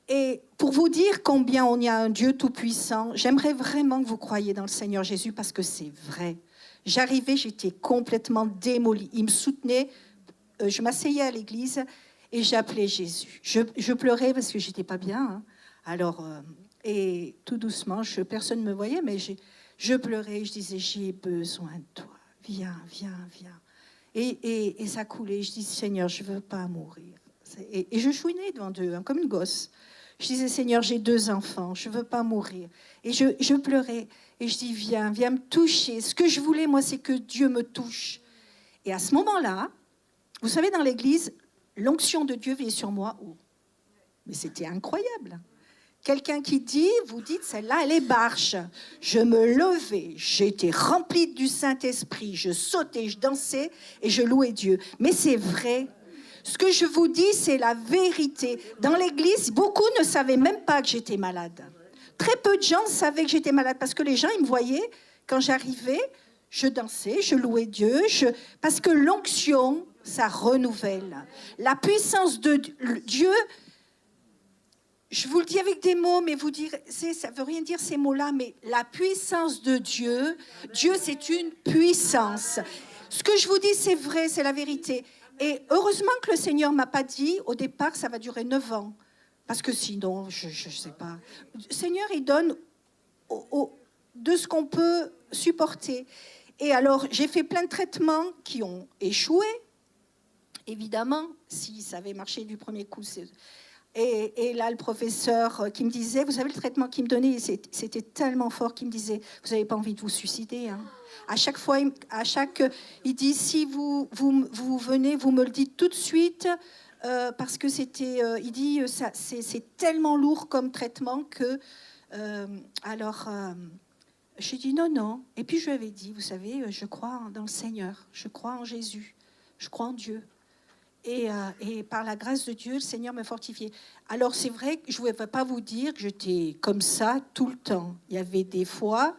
Et pour vous dire combien on y a un Dieu tout-puissant, j'aimerais vraiment que vous croyiez dans le Seigneur Jésus parce que c'est vrai. J'arrivais, j'étais complètement démolie. Il me soutenait, je m'asseyais à l'église et j'appelais Jésus. Je pleurais parce que j'étais pas bien. Hein. Alors, et tout doucement, personne ne me voyait, mais je pleurais, je disais, j'ai besoin de toi. Viens, viens, viens. Et ça coulait. Je disais, Seigneur, je ne veux pas mourir. Et je chouinais devant Dieu, hein, comme une gosse. Je disais, Seigneur, j'ai 2 enfants, je ne veux pas mourir. Et je pleurais. Et je dis, viens me toucher. Ce que je voulais, moi, c'est que Dieu me touche. Et à ce moment-là, vous savez, dans l'église, l'onction de Dieu vient sur moi. Oh. Mais c'était incroyable. Quelqu'un qui dit, vous dites, celle-là, elle est barge. Je me levais, j'étais remplie du Saint-Esprit, je sautais, je dansais et je louais Dieu. Mais c'est vrai. Ce que je vous dis, c'est la vérité. Dans l'église, beaucoup ne savaient même pas que j'étais malade. Très peu de gens savaient que j'étais malade parce que les gens, ils me voyaient, quand j'arrivais, je dansais, je louais Dieu, parce que l'onction, ça renouvelle. La puissance de Dieu, je vous le dis avec des mots, mais vous direz, ça ne veut rien dire ces mots-là, mais la puissance de Dieu, Dieu c'est une puissance. Ce que je vous dis, c'est vrai, c'est la vérité. Et heureusement que le Seigneur ne m'a pas dit, au départ, ça va durer 9 ans. Parce que sinon, je ne sais pas. Le Seigneur, il donne de ce qu'on peut supporter. Et alors, j'ai fait plein de traitements qui ont échoué. Évidemment, si ça avait marché du premier coup, Et là, le professeur qui me disait, vous savez, le traitement qu'il me donnait, c'était tellement fort qu'il me disait, vous n'avez pas envie de vous suicider. Hein. À chaque fois, il dit, si vous venez, vous me le dites tout de suite, parce que il dit, c'est tellement lourd comme traitement que, j'ai dit non. Et puis je lui avais dit, vous savez, je crois dans le Seigneur, je crois en Jésus, je crois en Dieu. Et par la grâce de Dieu, le Seigneur m'a fortifié. Alors c'est vrai que je ne vais pas vous dire que j'étais comme ça tout le temps. Il y avait des fois,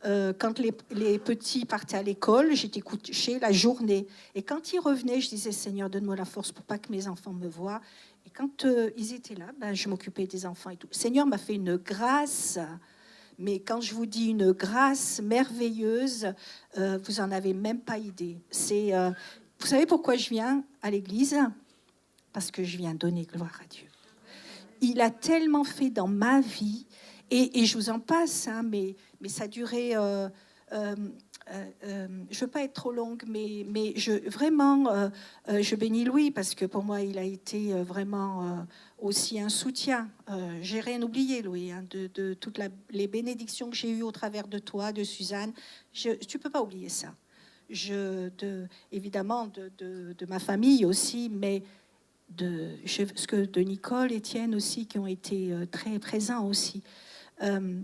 quand les petits partaient à l'école, j'étais couchée la journée. Et quand ils revenaient, je disais, Seigneur, donne-moi la force pour pas que mes enfants me voient. Et quand ils étaient là, je m'occupais des enfants et tout. Le Seigneur m'a fait une grâce. Mais quand je vous dis une grâce merveilleuse, vous n'en avez même pas idée. Vous savez pourquoi je viens à l'église ? Parce que je viens donner gloire à Dieu. Il a tellement fait dans ma vie, et je vous en passe, hein, mais ça a duré... je ne veux pas être trop longue, mais je bénis Louis, parce que pour moi, il a été vraiment aussi un soutien. J'ai rien oublié, Louis, hein, de toutes les bénédictions que j'ai eues au travers de toi, de Suzanne. Tu ne peux pas oublier ça. Évidemment de ma famille aussi, mais de Nicole, Étienne aussi, qui ont été très présents aussi. Ce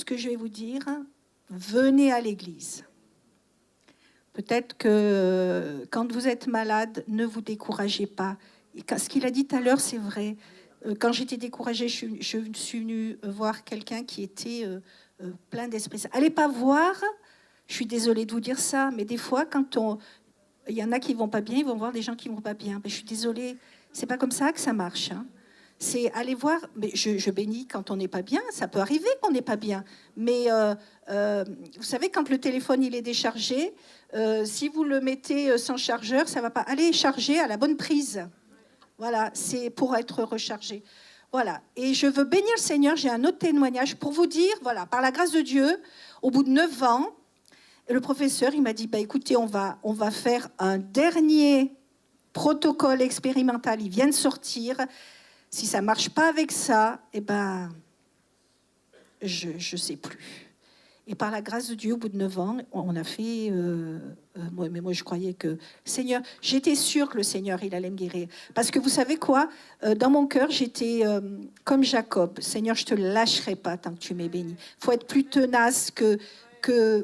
que je vais vous dire, venez à l'église. Peut-être que quand vous êtes malade, ne vous découragez pas. Et ce qu'il a dit tout à l'heure, c'est vrai. Quand j'étais découragée, je suis venue voir quelqu'un qui était plein d'esprit saint. Allez pas voir... Je suis désolée de vous dire ça, mais des fois, il y en a qui vont pas bien, ils vont voir des gens qui vont pas bien. Mais je suis désolée, c'est pas comme ça que ça marche. Hein. C'est aller voir. Mais je bénis quand on n'est pas bien. Ça peut arriver qu'on n'est pas bien. Mais vous savez, quand le téléphone il est déchargé, si vous le mettez sans chargeur, ça va pas. Allez charger à la bonne prise. Voilà, c'est pour être rechargé. Voilà. Et je veux bénir le Seigneur. J'ai un autre témoignage pour vous dire. Voilà, par la grâce de Dieu, au bout de 9 ans. Le professeur, il m'a dit, écoutez, on va faire un dernier protocole expérimental. Il vient de sortir. Si ça ne marche pas avec ça, je ne sais plus. Et par la grâce de Dieu, au bout de 9 ans, on a fait... moi, je croyais que... Seigneur, j'étais sûre que le Seigneur, il allait me guérir. Parce que vous savez quoi ? Dans mon cœur, j'étais comme Jacob. Seigneur, je ne te lâcherai pas tant que tu m'es béni. Il faut être plus tenace que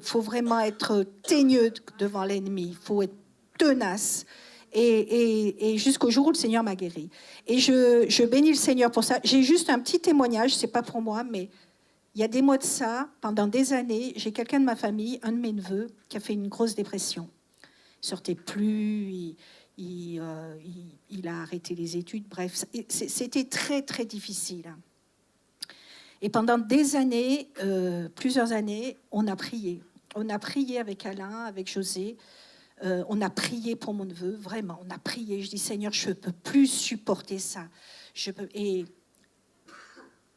faut vraiment être teigneux devant l'ennemi. Il faut être tenace. Et jusqu'au jour où le Seigneur m'a guéri. Et je bénis le Seigneur pour ça. J'ai juste un petit témoignage, c'est pas pour moi, mais il y a des mois de ça, pendant des années, j'ai quelqu'un de ma famille, un de mes neveux, qui a fait une grosse dépression. Il sortait plus, il a arrêté les études, bref, c'était très, très difficile. Et pendant des années, plusieurs années, on a prié. On a prié avec Alain, avec José. On a prié pour mon neveu, vraiment. On a prié. Je dis, Seigneur, je ne peux plus supporter ça.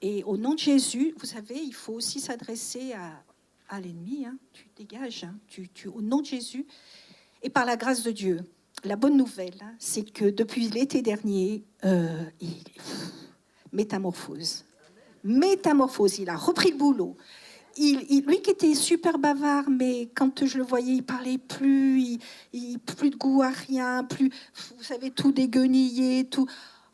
Et au nom de Jésus, vous savez, il faut aussi s'adresser à l'ennemi. Hein. Tu dégages, hein. Au nom de Jésus. Et par la grâce de Dieu, la bonne nouvelle, hein, c'est que depuis l'été dernier, métamorphose. Il a repris le boulot. lui qui était super bavard, mais quand je le voyais, il parlait plus, plus de goût à rien, plus, vous savez, tout déguenillé, tout.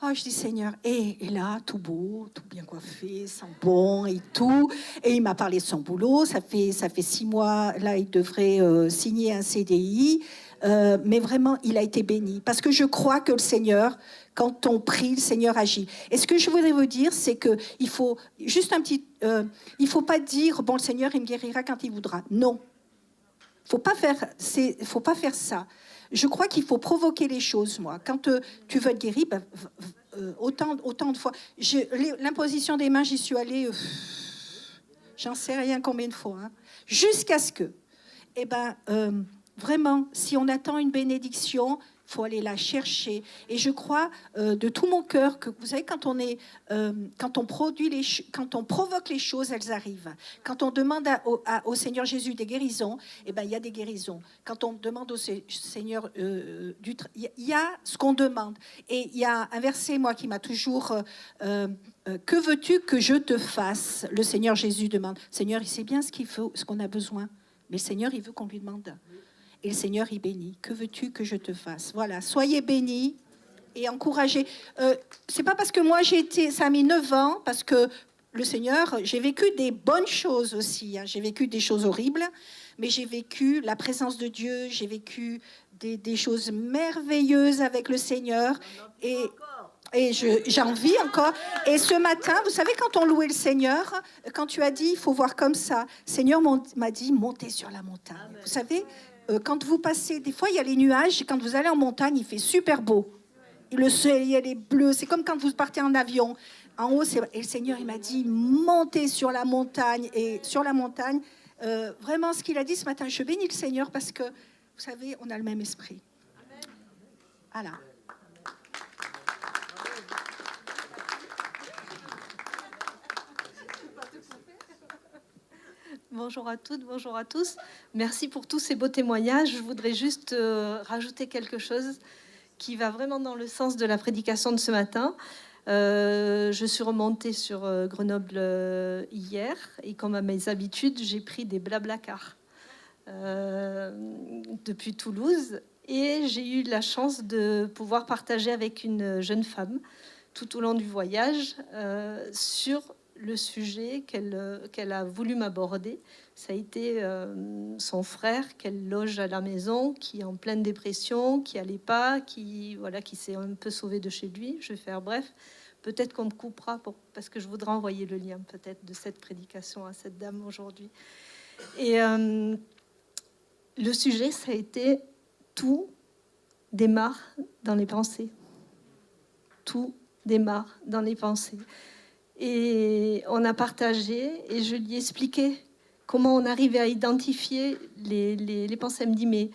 Oh, je dis Seigneur, et là, tout beau, tout bien coiffé, sent bon et tout. Et il m'a parlé de son boulot. Ça fait 6 mois, là, il devrait signer un CDI. Mais vraiment, il a été béni. Parce que je crois que le Seigneur, quand on prie, le Seigneur agit. Et ce que je voudrais vous dire, c'est qu'il faut juste il faut pas dire, bon, le Seigneur, il me guérira quand il voudra. Non. Faut pas faire ça. Je crois qu'il faut provoquer les choses, moi. Quand tu veux être guéri, ben, autant de fois. L'imposition des mains, j'y suis allée, j'en sais rien combien de fois, hein, jusqu'à ce que, vraiment, si on attend une bénédiction, il faut aller la chercher. Et je crois de tout mon cœur que, vous savez, quand on provoque les choses, elles arrivent. Quand on demande au Seigneur Jésus des guérisons, il y a des guérisons. Quand on demande au Seigneur il y a ce qu'on demande. Et il y a un verset, moi, qui m'a toujours... que veux-tu que je te fasse? Le Seigneur Jésus demande. Seigneur, il sait bien ce qu'il faut, ce qu'on a besoin. Mais le Seigneur, il veut qu'on lui demande. Et le Seigneur, il bénit. Que veux-tu que je te fasse? Voilà, soyez bénis et encouragés. C'est pas parce que moi, ça a mis 9 ans, parce que le Seigneur, j'ai vécu des bonnes choses aussi. Hein. J'ai vécu des choses horribles, mais j'ai vécu la présence de Dieu, j'ai vécu des choses merveilleuses avec le Seigneur. Et j'en vis encore. Et ce matin, vous savez, quand on louait le Seigneur, quand tu as dit, il faut voir comme ça, le Seigneur m'a dit, montez sur la montagne. Amen. Vous savez, quand vous passez, des fois, il y a les nuages, et quand vous allez en montagne, il fait super beau. Et le ciel est bleu, c'est comme quand vous partez en avion. En haut, et le Seigneur, il m'a dit, montez sur la montagne. Et sur la montagne, vraiment, ce qu'il a dit ce matin, je bénis le Seigneur parce que, vous savez, on a le même esprit. Voilà. Bonjour à toutes, bonjour à tous. Merci pour tous ces beaux témoignages. Je voudrais juste rajouter quelque chose qui va vraiment dans le sens de la prédication de ce matin. Je suis remontée sur Grenoble hier et comme à mes habitudes, j'ai pris des Blablacar depuis Toulouse et j'ai eu la chance de pouvoir partager avec une jeune femme tout au long du voyage sur le sujet qu'elle a voulu m'aborder. Ça a été son frère qu'elle loge à la maison, qui est en pleine dépression, qui n'allait pas, qui s'est un peu sauvé de chez lui. Je vais faire bref. Peut-être qu'on me coupera parce que je voudrais envoyer le lien peut-être de cette prédication à cette dame aujourd'hui. Et le sujet, ça a été tout démarre dans les pensées. Tout démarre dans les pensées. Et on a partagé et je lui ai expliqué comment on arrivait à identifier les pensées. Elle me dit, mais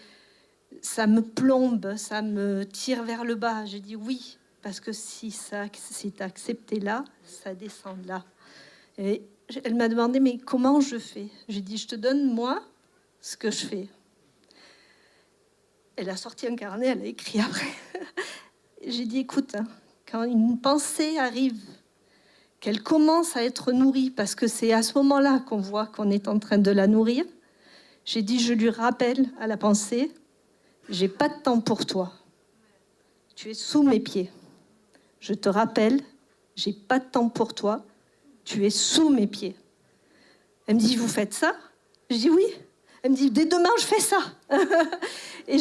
ça me plombe, ça me tire vers le bas. J'ai dit oui, parce que si c'est accepté là, ça descend là. Et elle m'a demandé, mais comment je fais? J'ai dit, je te donne, moi, ce que je fais. Elle a sorti un carnet, elle a écrit après. J'ai dit, écoute, hein, quand une pensée arrive, qu'elle commence à être nourrie, parce que c'est à ce moment-là qu'on voit qu'on est en train de la nourrir, j'ai dit, je lui rappelle à la pensée, j'ai pas de temps pour toi. Tu es sous mes pieds. Je te rappelle, j'ai pas de temps pour toi. Tu es sous mes pieds. Elle me dit, vous faites ça? Je dis oui. Elle me dit, dès demain, je fais ça. Et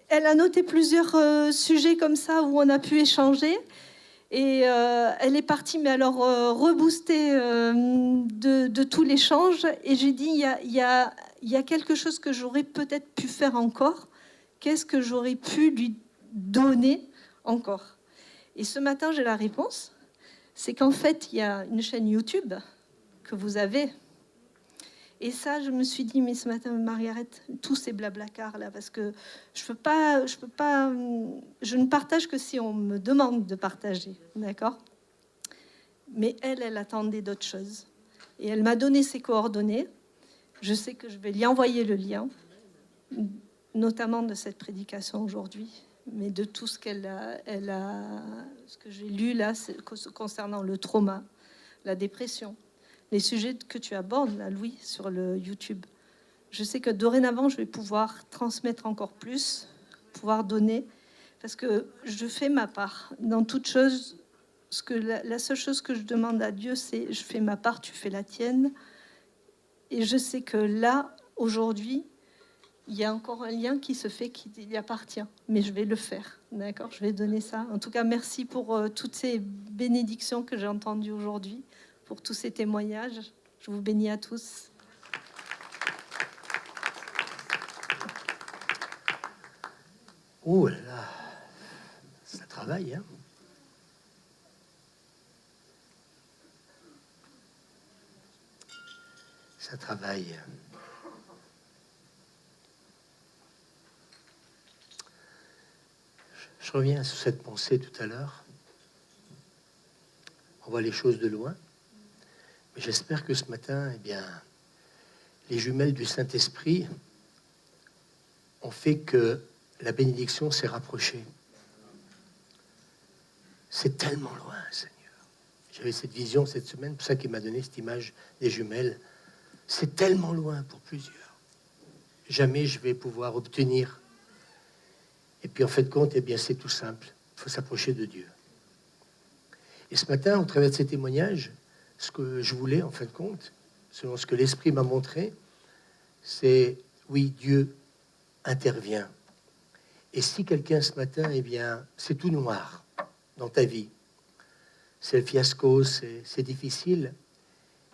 elle a noté plusieurs sujets comme ça où on a pu échanger. Et elle est partie, mais alors reboostée de tout l'échange. Et j'ai dit, il y a quelque chose que j'aurais peut-être pu faire encore. Qu'est-ce que j'aurais pu lui donner encore? Et ce matin, j'ai la réponse. C'est qu'en fait, il y a une chaîne YouTube que vous avez. Et ça, je me suis dit, mais ce matin, Margaret, tous ces blablacars là, parce que je ne partage que si on me demande de partager, d'accord? Mais elle attendait d'autres choses. Et elle m'a donné ses coordonnées. Je sais que je vais lui envoyer le lien, notamment de cette prédication aujourd'hui, mais de tout ce ce que j'ai lu là concernant le trauma, la dépression, les sujets que tu abordes, là, Louis, sur le YouTube. Je sais que dorénavant, je vais pouvoir transmettre encore plus, pouvoir donner, parce que je fais ma part. Dans toute chose, la seule chose que je demande à Dieu, c'est je fais ma part, tu fais la tienne. Et je sais que là, aujourd'hui, il y a encore un lien qui se fait, qui lui appartient. Mais je vais le faire, d'accord? Je vais donner ça. En tout cas, merci pour toutes ces bénédictions que j'ai entendues aujourd'hui, pour tous ces témoignages. Je vous bénis à tous. Oh là là, ça travaille, hein? Ça travaille. Je reviens sur cette pensée tout à l'heure. On voit les choses de loin. Mais j'espère que ce matin, eh bien, les jumelles du Saint-Esprit ont fait que la bénédiction s'est rapprochée. C'est tellement loin, Seigneur. J'avais cette vision cette semaine, c'est pour ça qu'il m'a donné cette image des jumelles. C'est tellement loin pour plusieurs. Jamais je vais pouvoir obtenir. Et puis en fait de compte, eh bien, c'est tout simple. Il faut s'approcher de Dieu. Et ce matin, au travers de ces témoignages, ce que je voulais, en fin de compte, selon ce que l'Esprit m'a montré, c'est, oui, Dieu intervient. Et si quelqu'un ce matin, eh bien, c'est tout noir dans ta vie, c'est le fiasco, c'est difficile,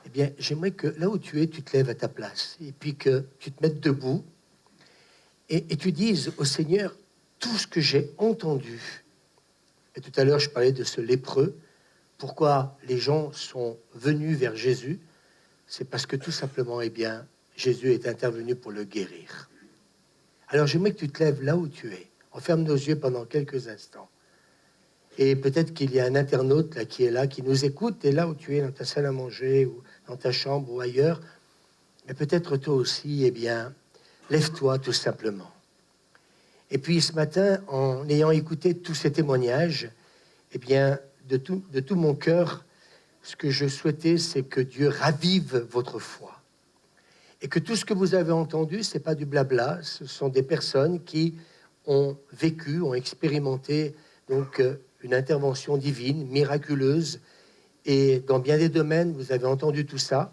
eh bien, j'aimerais que là où tu es, tu te lèves à ta place et puis que tu te mettes debout et tu dises au Seigneur tout ce que j'ai entendu. Et tout à l'heure, je parlais de ce lépreux. Pourquoi les gens sont venus vers Jésus? C'est parce que tout simplement, eh bien, Jésus est intervenu pour le guérir. Alors, j'aimerais que tu te lèves là où tu es. On ferme nos yeux pendant quelques instants. Et peut-être qu'il y a un internaute là, qui nous écoute, et là où tu es, dans ta salle à manger, ou dans ta chambre, ou ailleurs, mais peut-être toi aussi, eh bien, lève-toi tout simplement. Et puis ce matin, en ayant écouté tous ces témoignages, eh bien, de tout mon cœur, ce que je souhaitais, c'est que Dieu ravive votre foi. Et que tout ce que vous avez entendu, c'est pas du blabla, ce sont des personnes qui ont vécu, ont expérimenté donc une intervention divine, miraculeuse, et dans bien des domaines, vous avez entendu tout ça,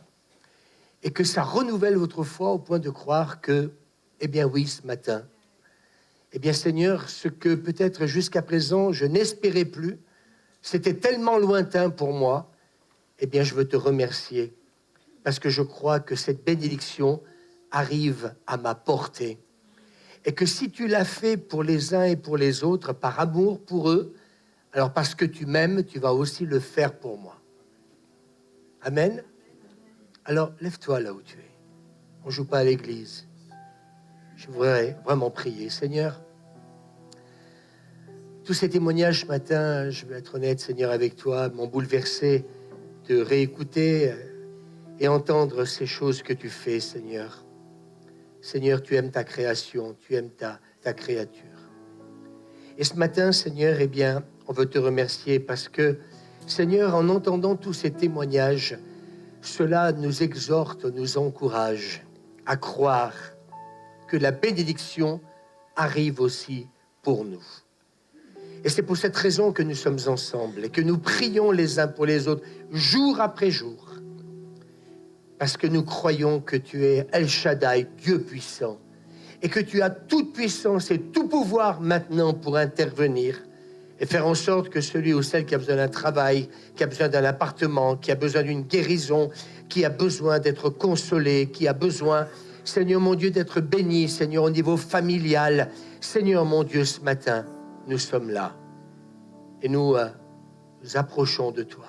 et que ça renouvelle votre foi au point de croire que, eh bien oui, ce matin, eh bien Seigneur, ce que peut-être jusqu'à présent je n'espérais plus, c'était tellement lointain pour moi, eh bien je veux te remercier, parce que je crois que cette bénédiction arrive à ma portée. Et que si tu l'as fait pour les uns et pour les autres, par amour pour eux, alors parce que tu m'aimes, tu vas aussi le faire pour moi. Amen. Alors, lève-toi là où tu es. On ne joue pas à l'église. Je voudrais vraiment prier. Seigneur, tous ces témoignages ce matin, je vais être honnête, Seigneur, avec toi, m'ont bouleversé de réécouter et entendre ces choses que tu fais, Seigneur. Seigneur, tu aimes ta création, tu aimes ta créature. Et ce matin, Seigneur, eh bien, on veut te remercier parce que, Seigneur, en entendant tous ces témoignages, cela nous exhorte, nous encourage à croire que la bénédiction arrive aussi pour nous. Et c'est pour cette raison que nous sommes ensemble et que nous prions les uns pour les autres, jour après jour. Parce que nous croyons que tu es El Shaddai, Dieu puissant, et que tu as toute puissance et tout pouvoir maintenant pour intervenir et faire en sorte que celui ou celle qui a besoin d'un travail, qui a besoin d'un appartement, qui a besoin d'une guérison, qui a besoin d'être consolé, qui a besoin, Seigneur mon Dieu, d'être béni, Seigneur, au niveau familial. Seigneur mon Dieu, ce matin, nous sommes là et nous nous approchons de toi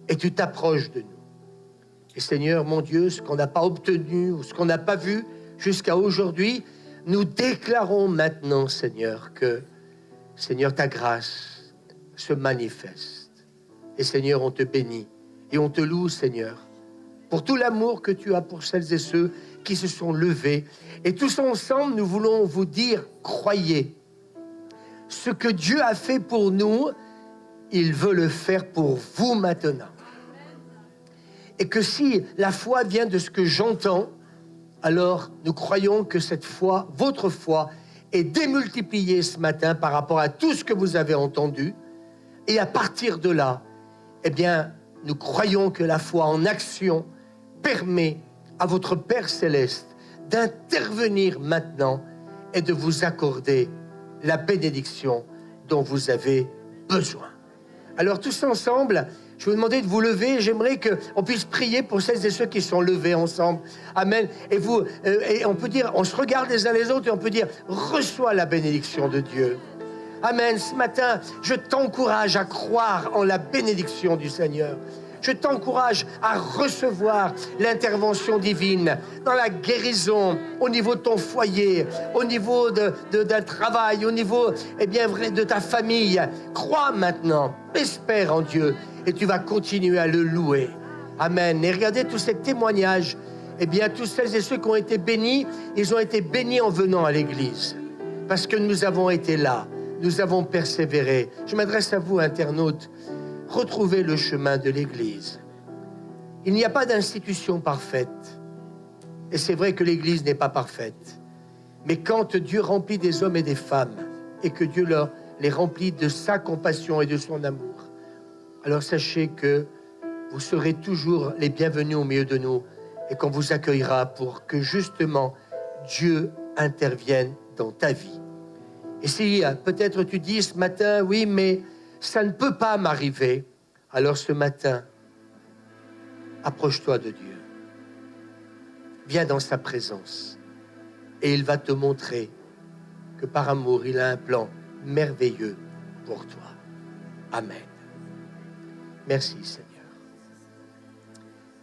et tu t'approches de nous. Et Seigneur, mon Dieu, ce qu'on n'a pas obtenu ou ce qu'on n'a pas vu jusqu'à aujourd'hui, nous déclarons maintenant, Seigneur, que, Seigneur, ta grâce se manifeste. Et Seigneur, on te bénit et on te loue, Seigneur, pour tout l'amour que tu as pour celles et ceux qui se sont levés. Et tous ensemble, nous voulons vous dire, croyez. Ce que Dieu a fait pour nous, il veut le faire pour vous maintenant. Et que si la foi vient de ce que j'entends, alors nous croyons que cette foi, votre foi, est démultipliée ce matin par rapport à tout ce que vous avez entendu. Et à partir de là, eh bien, nous croyons que la foi en action permet à votre Père Céleste d'intervenir maintenant et de vous accorder la bénédiction dont vous avez besoin. Alors tous ensemble, je vais vous demander de vous lever. J'aimerais qu'on puisse prier pour celles et ceux qui sont levés ensemble. Amen. Et vous, et on peut dire, on se regarde les uns les autres et on peut dire, reçois la bénédiction de Dieu. Amen. Ce matin, je t'encourage à croire en la bénédiction du Seigneur. Je t'encourage à recevoir l'intervention divine dans la guérison, au niveau de ton foyer, au niveau d'un travail, au niveau de ta famille. Crois maintenant, espère en Dieu et tu vas continuer à le louer. Amen. Et regardez tous ces témoignages. Tous celles et ceux qui ont été bénis, ils ont été bénis en venant à l'église. Parce que nous avons été là, nous avons persévéré. Je m'adresse à vous, internautes. Retrouvez le chemin de l'Église. Il n'y a pas d'institution parfaite. Et c'est vrai que l'Église n'est pas parfaite. Mais quand Dieu remplit des hommes et des femmes, et que Dieu les remplit de sa compassion et de son amour, alors sachez que vous serez toujours les bienvenus au milieu de nous et qu'on vous accueillera pour que justement Dieu intervienne dans ta vie. Et si peut-être tu dis ce matin, oui, mais ça ne peut pas m'arriver. Alors ce matin, approche-toi de Dieu. Viens dans sa présence. Et il va te montrer que par amour, il a un plan merveilleux pour toi. Amen. Merci Seigneur.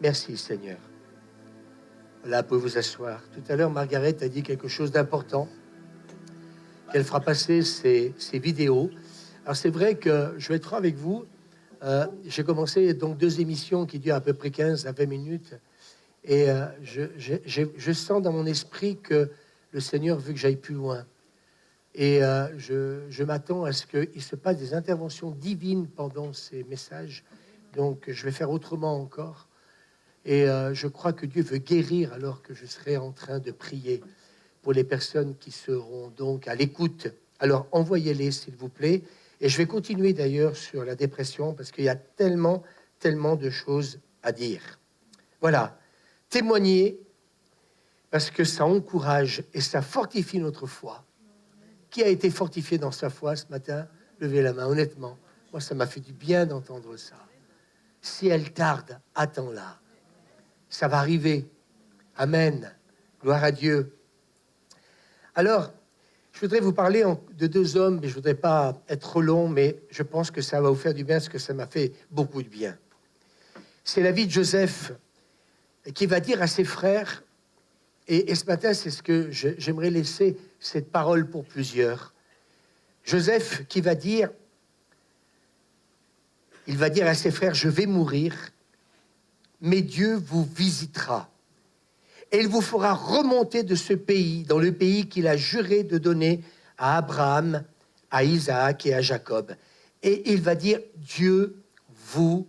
Merci Seigneur. Voilà, vous pouvez vous asseoir. Tout à l'heure, Margaret a dit quelque chose d'important. Qu'elle fera passer ses vidéos. Alors c'est vrai que je vais être franc avec vous, j'ai commencé donc 2 émissions qui durent à peu près 15 à 20 minutes et je sens dans mon esprit que le Seigneur veut que j'aille plus loin. Et je m'attends à ce qu'il se passe des interventions divines pendant ces messages. Donc je vais faire autrement encore. Et je crois que Dieu veut guérir alors que je serai en train de prier pour les personnes qui seront donc à l'écoute. Alors envoyez-les s'il vous plaît. Et je vais continuer d'ailleurs sur la dépression parce qu'il y a tellement de choses à dire. Voilà, témoignez parce que ça encourage et ça fortifie notre foi. Qui a été fortifié dans sa foi ce matin? Levez la main, honnêtement. Moi, ça m'a fait du bien d'entendre ça. Si elle tarde, attends-la. Ça va arriver. Amen. Gloire à Dieu. Alors, je voudrais vous parler de 2 hommes, mais je ne voudrais pas être trop long, mais je pense que ça va vous faire du bien, parce que ça m'a fait beaucoup de bien. C'est la vie de Joseph, qui va dire à ses frères, et ce matin, c'est ce que j'aimerais laisser cette parole pour plusieurs. Joseph qui va dire, il va dire à ses frères, je vais mourir, mais Dieu vous visitera. Et il vous fera remonter de ce pays, dans le pays qu'il a juré de donner à Abraham, à Isaac et à Jacob. Et il va dire, Dieu vous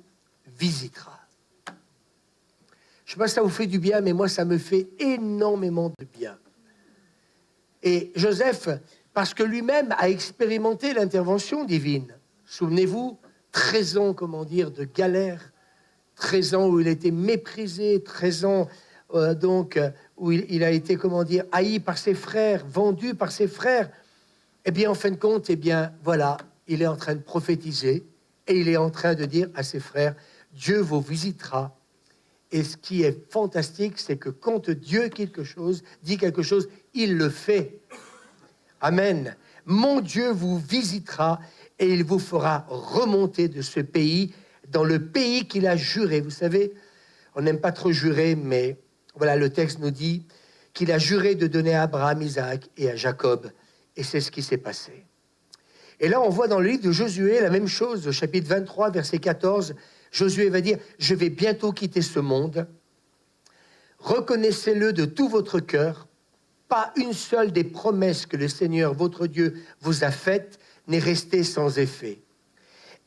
visitera. Je ne sais pas si ça vous fait du bien, mais moi, ça me fait énormément de bien. Et Joseph, parce que lui-même a expérimenté l'intervention divine. Souvenez-vous, 13 ans, de galère, 13 ans où il a été méprisé, 13 ans... où il a été, haï par ses frères, vendu par ses frères. Eh bien, en fin de compte, voilà, il est en train de prophétiser et il est en train de dire à ses frères, Dieu vous visitera. Et ce qui est fantastique, c'est que quand Dieu dit quelque chose, il le fait. Amen. Mon Dieu vous visitera et il vous fera remonter de ce pays dans le pays qu'il a juré. Vous savez, on n'aime pas trop jurer, mais voilà, le texte nous dit qu'il a juré de donner à Abraham, Isaac et à Jacob. Et c'est ce qui s'est passé. Et là, on voit dans le livre de Josué la même chose, au chapitre 23, verset 14. Josué va dire, je vais bientôt quitter ce monde. Reconnaissez-le de tout votre cœur. Pas une seule des promesses que le Seigneur, votre Dieu, vous a faites n'est restée sans effet.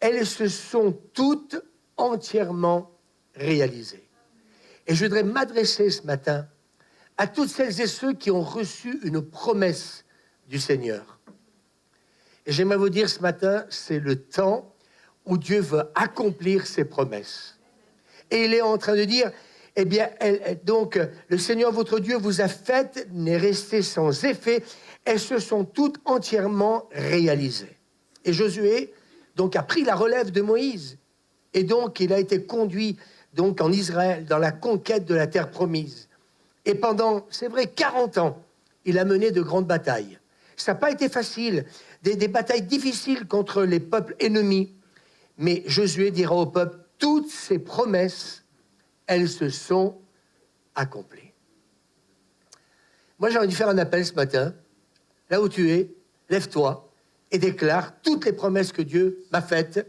Elles se sont toutes entièrement réalisées. Et je voudrais m'adresser ce matin à toutes celles et ceux qui ont reçu une promesse du Seigneur. Et j'aimerais vous dire ce matin, c'est le temps où Dieu veut accomplir ses promesses. Et il est en train de dire, eh bien, donc, le Seigneur votre Dieu vous a faites, n'est resté sans effet, elles se sont toutes entièrement réalisées. Et Josué, donc, a pris la relève de Moïse. Et donc, il a été conduit, donc, en Israël, dans la conquête de la terre promise. Et pendant, c'est vrai, 40 ans, il a mené de grandes batailles. Ça n'a pas été facile, des batailles difficiles contre les peuples ennemis. Mais Josué dira au peuple, toutes ces promesses, elles se sont accomplies. Moi, j'ai envie de faire un appel ce matin. Là où tu es, lève-toi et déclare toutes les promesses que Dieu m'a faites,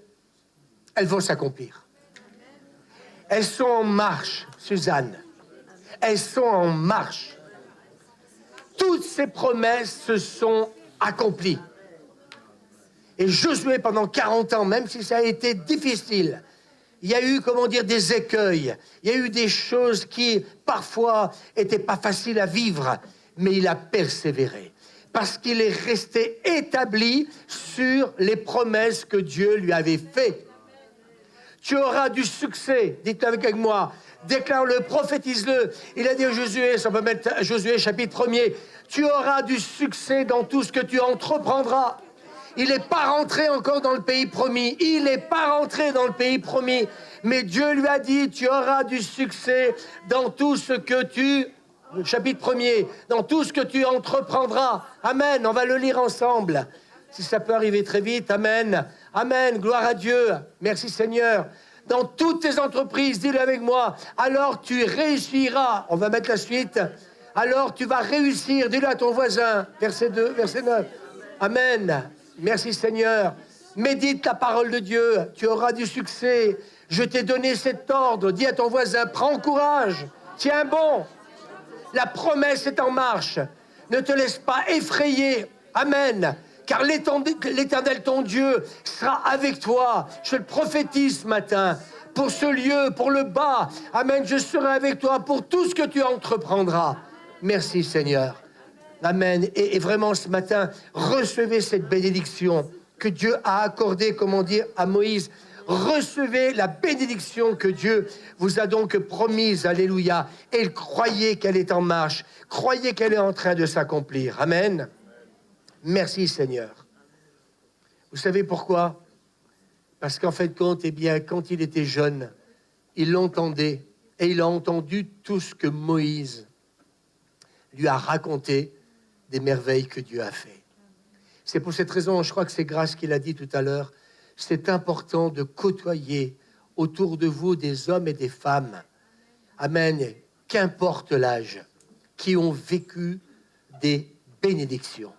elles vont s'accomplir. Elles sont en marche, Suzanne. Elles sont en marche. Toutes ces promesses se sont accomplies. Et Josué, pendant 40 ans, même si ça a été difficile, il y a eu, comment dire, des écueils. Il y a eu des choses qui, parfois, n'étaient pas faciles à vivre. Mais il a persévéré. Parce qu'il est resté établi sur les promesses que Dieu lui avait faites. Tu auras du succès. Dites-le avec moi. Déclare-le, prophétise-le. Il a dit à Josué, ça peut mettre Josué chapitre 1er, tu auras du succès dans tout ce que tu entreprendras. Il n'est pas rentré encore dans le pays promis. Il n'est pas rentré dans le pays promis. Mais Dieu lui a dit, tu auras du succès dans tout ce que tu... Chapitre 1er, dans tout ce que tu entreprendras. Amen, on va le lire ensemble. Si ça peut arriver très vite, amen. Amen, gloire à Dieu. Merci Seigneur. Dans toutes tes entreprises, dis-le avec moi, alors tu réussiras. On va mettre la suite. Alors tu vas réussir, dis-le à ton voisin. Verset 2, verset 9. Amen. Merci Seigneur. Médite la parole de Dieu, tu auras du succès. Je t'ai donné cet ordre. Dis à ton voisin, prends courage. Tiens bon. La promesse est en marche. Ne te laisse pas effrayer. Amen. Car l'Éternel, ton Dieu, sera avec toi. Je le prophétise ce matin. Pour ce lieu, pour le bas. Amen. Je serai avec toi pour tout ce que tu entreprendras. Merci Seigneur. Amen. Et vraiment ce matin, recevez cette bénédiction que Dieu a accordée, comment dire, à Moïse. Recevez la bénédiction que Dieu vous a donc promise, alléluia, et croyez qu'elle est en marche, croyez qu'elle est en train de s'accomplir. Amen. Merci Seigneur. Vous savez pourquoi? Parce qu'en fait, eh bien, quand il était jeune, il l'entendait, et il a entendu tout ce que Moïse lui a raconté des merveilles que Dieu a fait. C'est pour cette raison, je crois que c'est Grâce qu'il a dit tout à l'heure, c'est important de côtoyer autour de vous des hommes et des femmes, amen, qu'importe l'âge, qui ont vécu des bénédictions.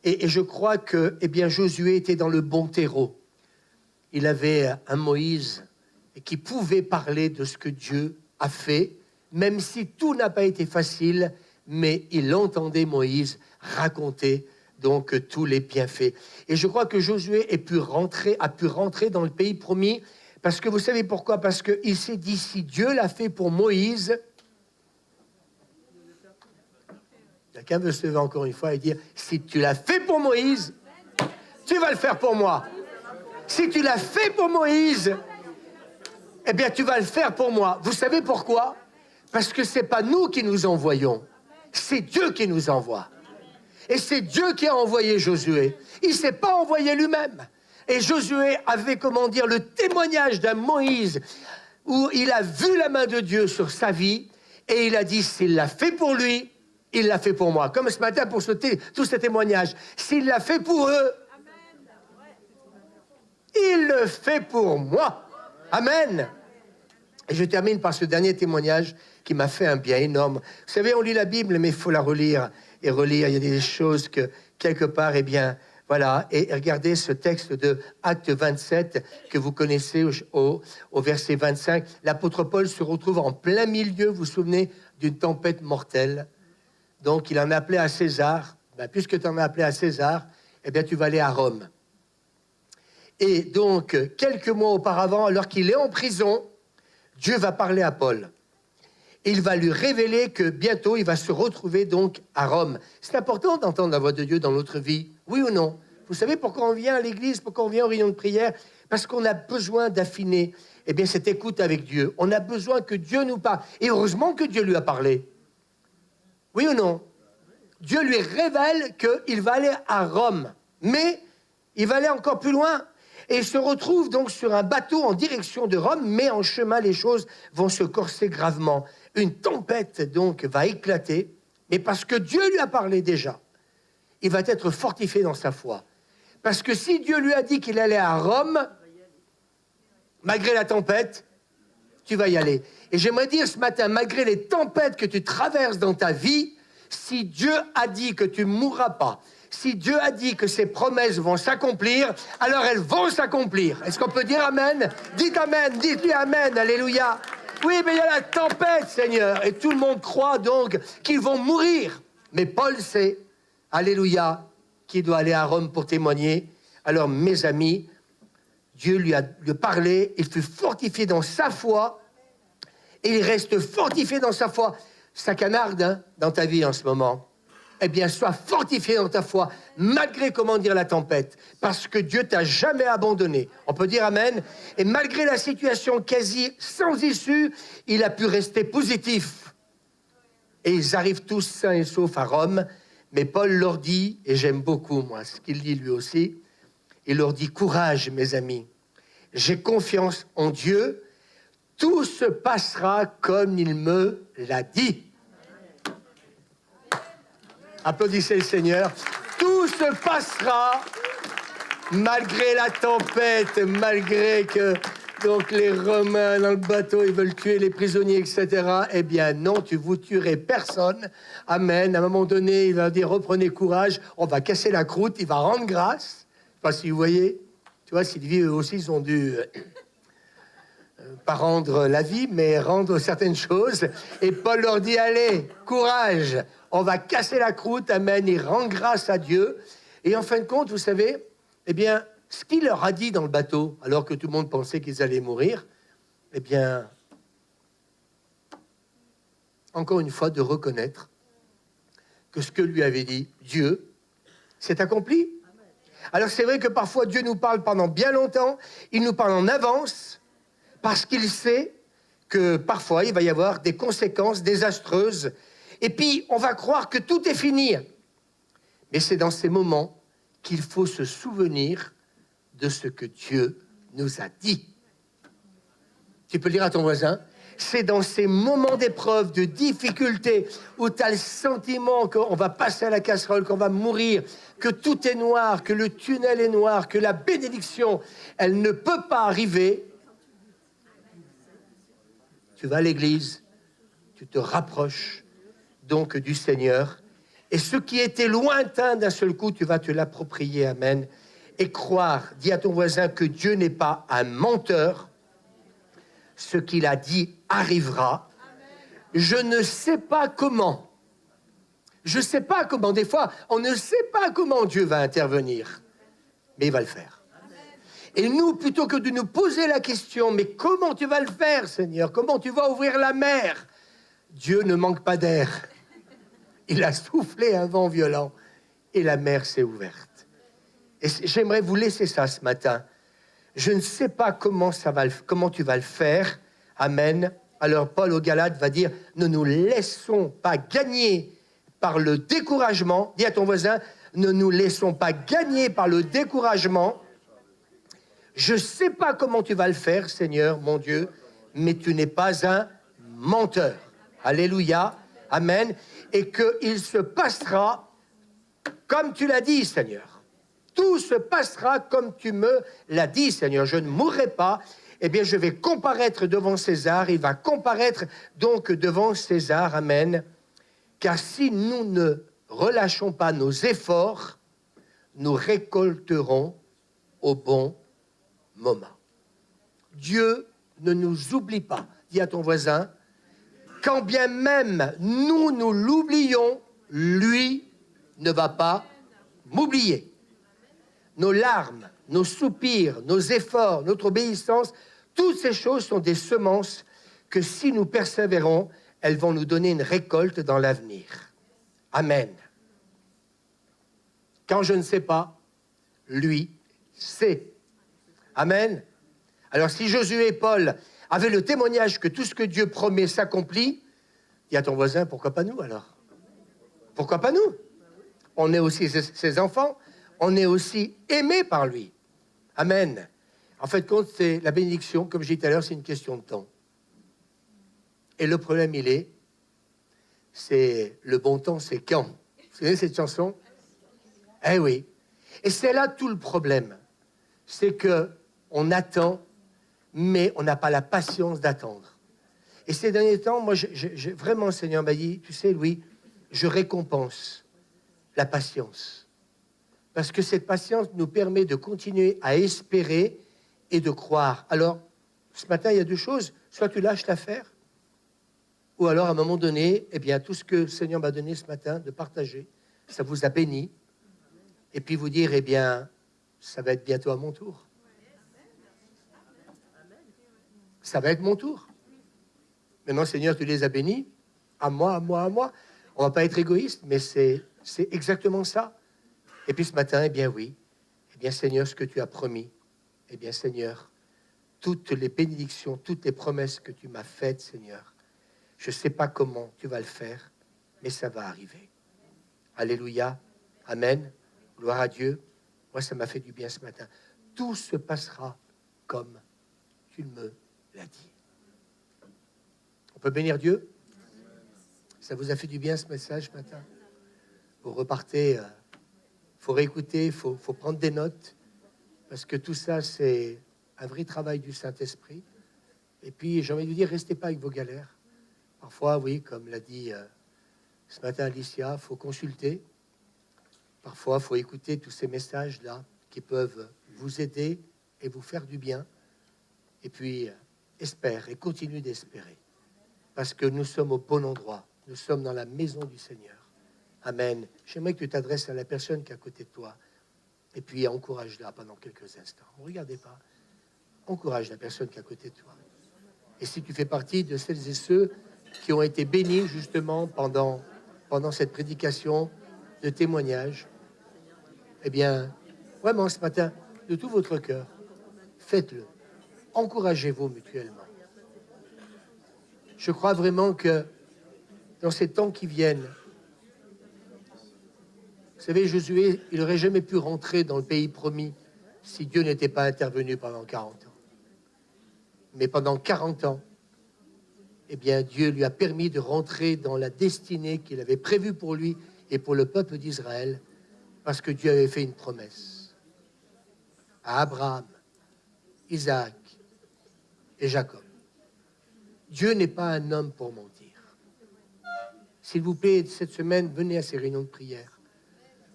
Et je crois que, eh bien, Josué était dans le bon terreau. Il avait un Moïse qui pouvait parler de ce que Dieu a fait, même si tout n'a pas été facile, mais il entendait Moïse raconter donc tous les bienfaits. Et je crois que Josué a pu rentrer dans le pays promis, parce que vous savez pourquoi? Parce qu'il s'est dit, si Dieu l'a fait pour Moïse, quelqu'un veut se lever encore une fois et dire, si tu l'as fait pour Moïse, tu vas le faire pour moi. Si tu l'as fait pour Moïse, eh bien tu vas le faire pour moi. Vous savez pourquoi? Parce que c'est pas nous qui nous envoyons, c'est Dieu qui nous envoie. Et c'est Dieu qui a envoyé Josué. Il ne s'est pas envoyé lui-même. Et Josué avait, comment dire, le témoignage d'un Moïse où il a vu la main de Dieu sur sa vie et il a dit, s'il l'a fait pour lui, il l'a fait pour moi. Comme ce matin pour tous ces témoignages. S'il l'a fait pour eux, il le fait pour moi. Amen. Et je termine par ce dernier témoignage qui m'a fait un bien énorme. Vous savez, on lit la Bible, mais il faut la relire et relire. Il y a des choses que, quelque part, eh bien, voilà. Et regardez ce texte de Acte 27 que vous connaissez au verset 25. L'apôtre Paul se retrouve en plein milieu, vous vous souvenez, d'une tempête mortelle. Donc, il en a appelé à César. Ben, puisque tu en as appelé à César, eh bien, tu vas aller à Rome. Et donc, quelques mois auparavant, alors qu'il est en prison, Dieu va parler à Paul. il va lui révéler que bientôt, il va se retrouver donc à Rome. C'est important d'entendre la voix de Dieu dans notre vie, oui ou non? Vous savez pourquoi on vient à l'église, pourquoi on vient aux réunions de prière? Parce qu'on a besoin d'affiner cette écoute avec Dieu. On a besoin que Dieu nous parle. Et heureusement que Dieu lui a parlé. Oui ou non? Dieu lui révèle qu'il va aller à Rome. Mais il va aller encore plus loin. Et il se retrouve donc sur un bateau en direction de Rome, mais en chemin, les choses vont se corser gravement. Une tempête donc va éclater, mais parce que Dieu lui a parlé déjà, il va être fortifié dans sa foi. Parce que si Dieu lui a dit qu'il allait à Rome, malgré la tempête, tu vas y aller. Et j'aimerais dire ce matin, malgré les tempêtes que tu traverses dans ta vie, si Dieu a dit que tu ne mourras pas, si Dieu a dit que ses promesses vont s'accomplir, alors elles vont s'accomplir. Est-ce qu'on peut dire amen? Dites amen, dites-lui amen, alléluia. Oui, mais il y a la tempête, Seigneur, et tout le monde croit donc qu'ils vont mourir. Mais Paul sait, alléluia, qu'il doit aller à Rome pour témoigner. Alors, mes amis, Dieu lui a parlé, il fut fortifié dans sa foi, et il reste fortifié dans sa foi. Ça canarde dans ta vie en ce moment. Eh bien, sois fortifié dans ta foi, malgré, comment dire, la tempête, parce que Dieu t'a jamais abandonné. On peut dire amen. Et malgré la situation quasi sans issue, il a pu rester positif. Et ils arrivent tous sains et saufs à Rome. Mais Paul leur dit, et j'aime beaucoup, moi, ce qu'il dit lui aussi, il leur dit, courage, mes amis, j'ai confiance en Dieu, tout se passera comme il me l'a dit. Applaudissez le Seigneur. Tout se passera malgré la tempête, malgré que donc les Romains dans le bateau, ils veulent tuer les prisonniers, etc. Eh bien non, vous tuerai personne. Amen. À un moment donné, il va dire, reprenez courage, on va casser la croûte, il va rendre grâce. Je ne sais pas si vous voyez. Tu vois, Sylvie, eux aussi, ils ont dû... pas rendre la vie, mais rendre certaines choses. Et Paul leur dit, allez, courage, on va casser la croûte, amen, et rend grâce à Dieu. Et en fin de compte, vous savez, eh bien, ce qu'il leur a dit dans le bateau, alors que tout le monde pensait qu'ils allaient mourir, eh bien, encore une fois, de reconnaître que ce que lui avait dit Dieu s'est accompli. Alors c'est vrai que parfois Dieu nous parle pendant bien longtemps, il nous parle en avance, parce qu'il sait que parfois il va y avoir des conséquences désastreuses. Et puis on va croire que tout est fini. Mais c'est dans ces moments qu'il faut se souvenir de ce que Dieu nous a dit. Tu peux le dire à ton voisin. C'est dans ces moments d'épreuve, de difficulté, où tu as le sentiment qu'on va passer à la casserole, qu'on va mourir, que tout est noir, que le tunnel est noir, que la bénédiction, elle ne peut pas arriver. Tu vas à l'église, tu te rapproches donc du Seigneur, et ce qui était lointain d'un seul coup, tu vas te l'approprier, amen, et croire, dis à ton voisin que Dieu n'est pas un menteur, ce qu'il a dit arrivera. Je ne sais pas comment. Je ne sais pas comment. Des fois, on ne sait pas comment Dieu va intervenir, mais il va le faire. Et nous, plutôt que de nous poser la question, mais comment tu vas le faire, Seigneur? Comment tu vas ouvrir la mer? Dieu ne manque pas d'air. Il a soufflé un vent violent et la mer s'est ouverte. Et j'aimerais vous laisser ça ce matin. Je ne sais pas comment tu vas le faire. Amen. Alors Paul aux Galates va dire, ne nous laissons pas gagner par le découragement. Dis à ton voisin, ne nous laissons pas gagner par le découragement. Je ne sais pas comment tu vas le faire, Seigneur, mon Dieu, mais tu n'es pas un menteur. Alléluia. Amen. Et qu'il se passera comme tu l'as dit, Seigneur. Tout se passera comme tu me l'as dit, Seigneur. Je ne mourrai pas. Eh bien, je vais comparaître devant César. Il va comparaître donc devant César. Amen. Car si nous ne relâchons pas nos efforts, nous récolterons au bon moment. Dieu ne nous oublie pas. Dis à ton voisin, quand bien même nous l'oublions, lui ne va pas m'oublier. Nos larmes, nos soupirs, nos efforts, notre obéissance, toutes ces choses sont des semences que si nous persévérons, elles vont nous donner une récolte dans l'avenir. Amen. Quand je ne sais pas, lui sait. Amen. Alors si Josué et Paul avaient le témoignage que tout ce que Dieu promet s'accomplit, dis à ton voisin, pourquoi pas nous alors? Pourquoi pas nous? On est aussi ses enfants, on est aussi aimés par lui. Amen. En fait, compte, c'est la bénédiction, comme j'ai dit tout à l'heure, c'est une question de temps. Et le problème, c'est le bon temps, c'est quand? Vous savez cette chanson? Eh oui. Et c'est là tout le problème. C'est que on attend, mais on n'a pas la patience d'attendre. Et ces derniers temps, moi, vraiment, le Seigneur m'a dit, tu sais, Louis, je récompense la patience. Parce que cette patience nous permet de continuer à espérer et de croire. Alors, ce matin, il y a deux choses. Soit tu lâches l'affaire, ou alors, à un moment donné, eh bien, tout ce que le Seigneur m'a donné ce matin, de partager, ça vous a béni. Et puis vous dire, eh bien, ça va être bientôt à mon tour. Ça va être mon tour. Maintenant, Seigneur, tu les as bénis. À moi, à moi, à moi. On ne va pas être égoïste, mais c'est exactement ça. Et puis ce matin, eh bien oui. Eh bien, Seigneur, ce que tu as promis. Eh bien, Seigneur, toutes les bénédictions, toutes les promesses que tu m'as faites, Seigneur, je ne sais pas comment tu vas le faire, mais ça va arriver. Alléluia. Amen. Gloire à Dieu. Moi, ça m'a fait du bien ce matin. Tout se passera comme tu me l'as dit. On peut bénir Dieu? Ça vous a fait du bien ce message ce matin? Vous repartez, faut réécouter, faut prendre des notes, parce que tout ça, c'est un vrai travail du Saint-Esprit. Et puis, j'ai envie de vous dire, restez pas avec vos galères. Parfois, oui, comme l'a dit ce matin Alicia, faut consulter. Parfois, il faut écouter tous ces messages-là qui peuvent vous aider et vous faire du bien. Et puis, espère et continue d'espérer. Parce que nous sommes au bon endroit. Nous sommes dans la maison du Seigneur. Amen. J'aimerais que tu t'adresses à la personne qui est à côté de toi. Et puis, encourage-la pendant quelques instants. Ne regardez pas. Encourage la personne qui est à côté de toi. Et si tu fais partie de celles et ceux qui ont été bénis, justement, pendant cette prédication de témoignage, eh bien, vraiment, ce matin, de tout votre cœur, faites-le. Encouragez-vous mutuellement. Je crois vraiment que dans ces temps qui viennent, vous savez, Josué, il n'aurait jamais pu rentrer dans le pays promis si Dieu n'était pas intervenu pendant 40 ans. Mais pendant 40 ans, eh bien, Dieu lui a permis de rentrer dans la destinée qu'il avait prévue pour lui et pour le peuple d'Israël, parce que Dieu avait fait une promesse à Abraham, Isaac et Jacob. Dieu n'est pas un homme pour mentir. S'il vous plaît, cette semaine, venez à ces réunions de prière.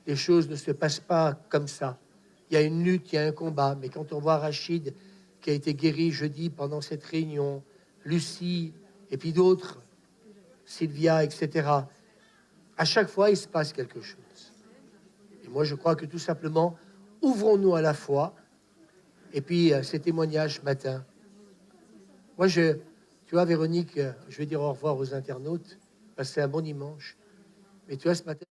Les choses ne se passent pas comme ça. Il y a une lutte, il y a un combat. Mais quand on voit Rachid, qui a été guéri jeudi pendant cette réunion, Lucie, et puis d'autres, Sylvia, etc., à chaque fois, il se passe quelque chose. Et moi, je crois que tout simplement, ouvrons-nous à la foi. Et puis, ces témoignages ce matin. Moi, tu vois, Véronique, je vais dire au revoir aux internautes. Passez un bon dimanche. Mais tu vois, ce matin...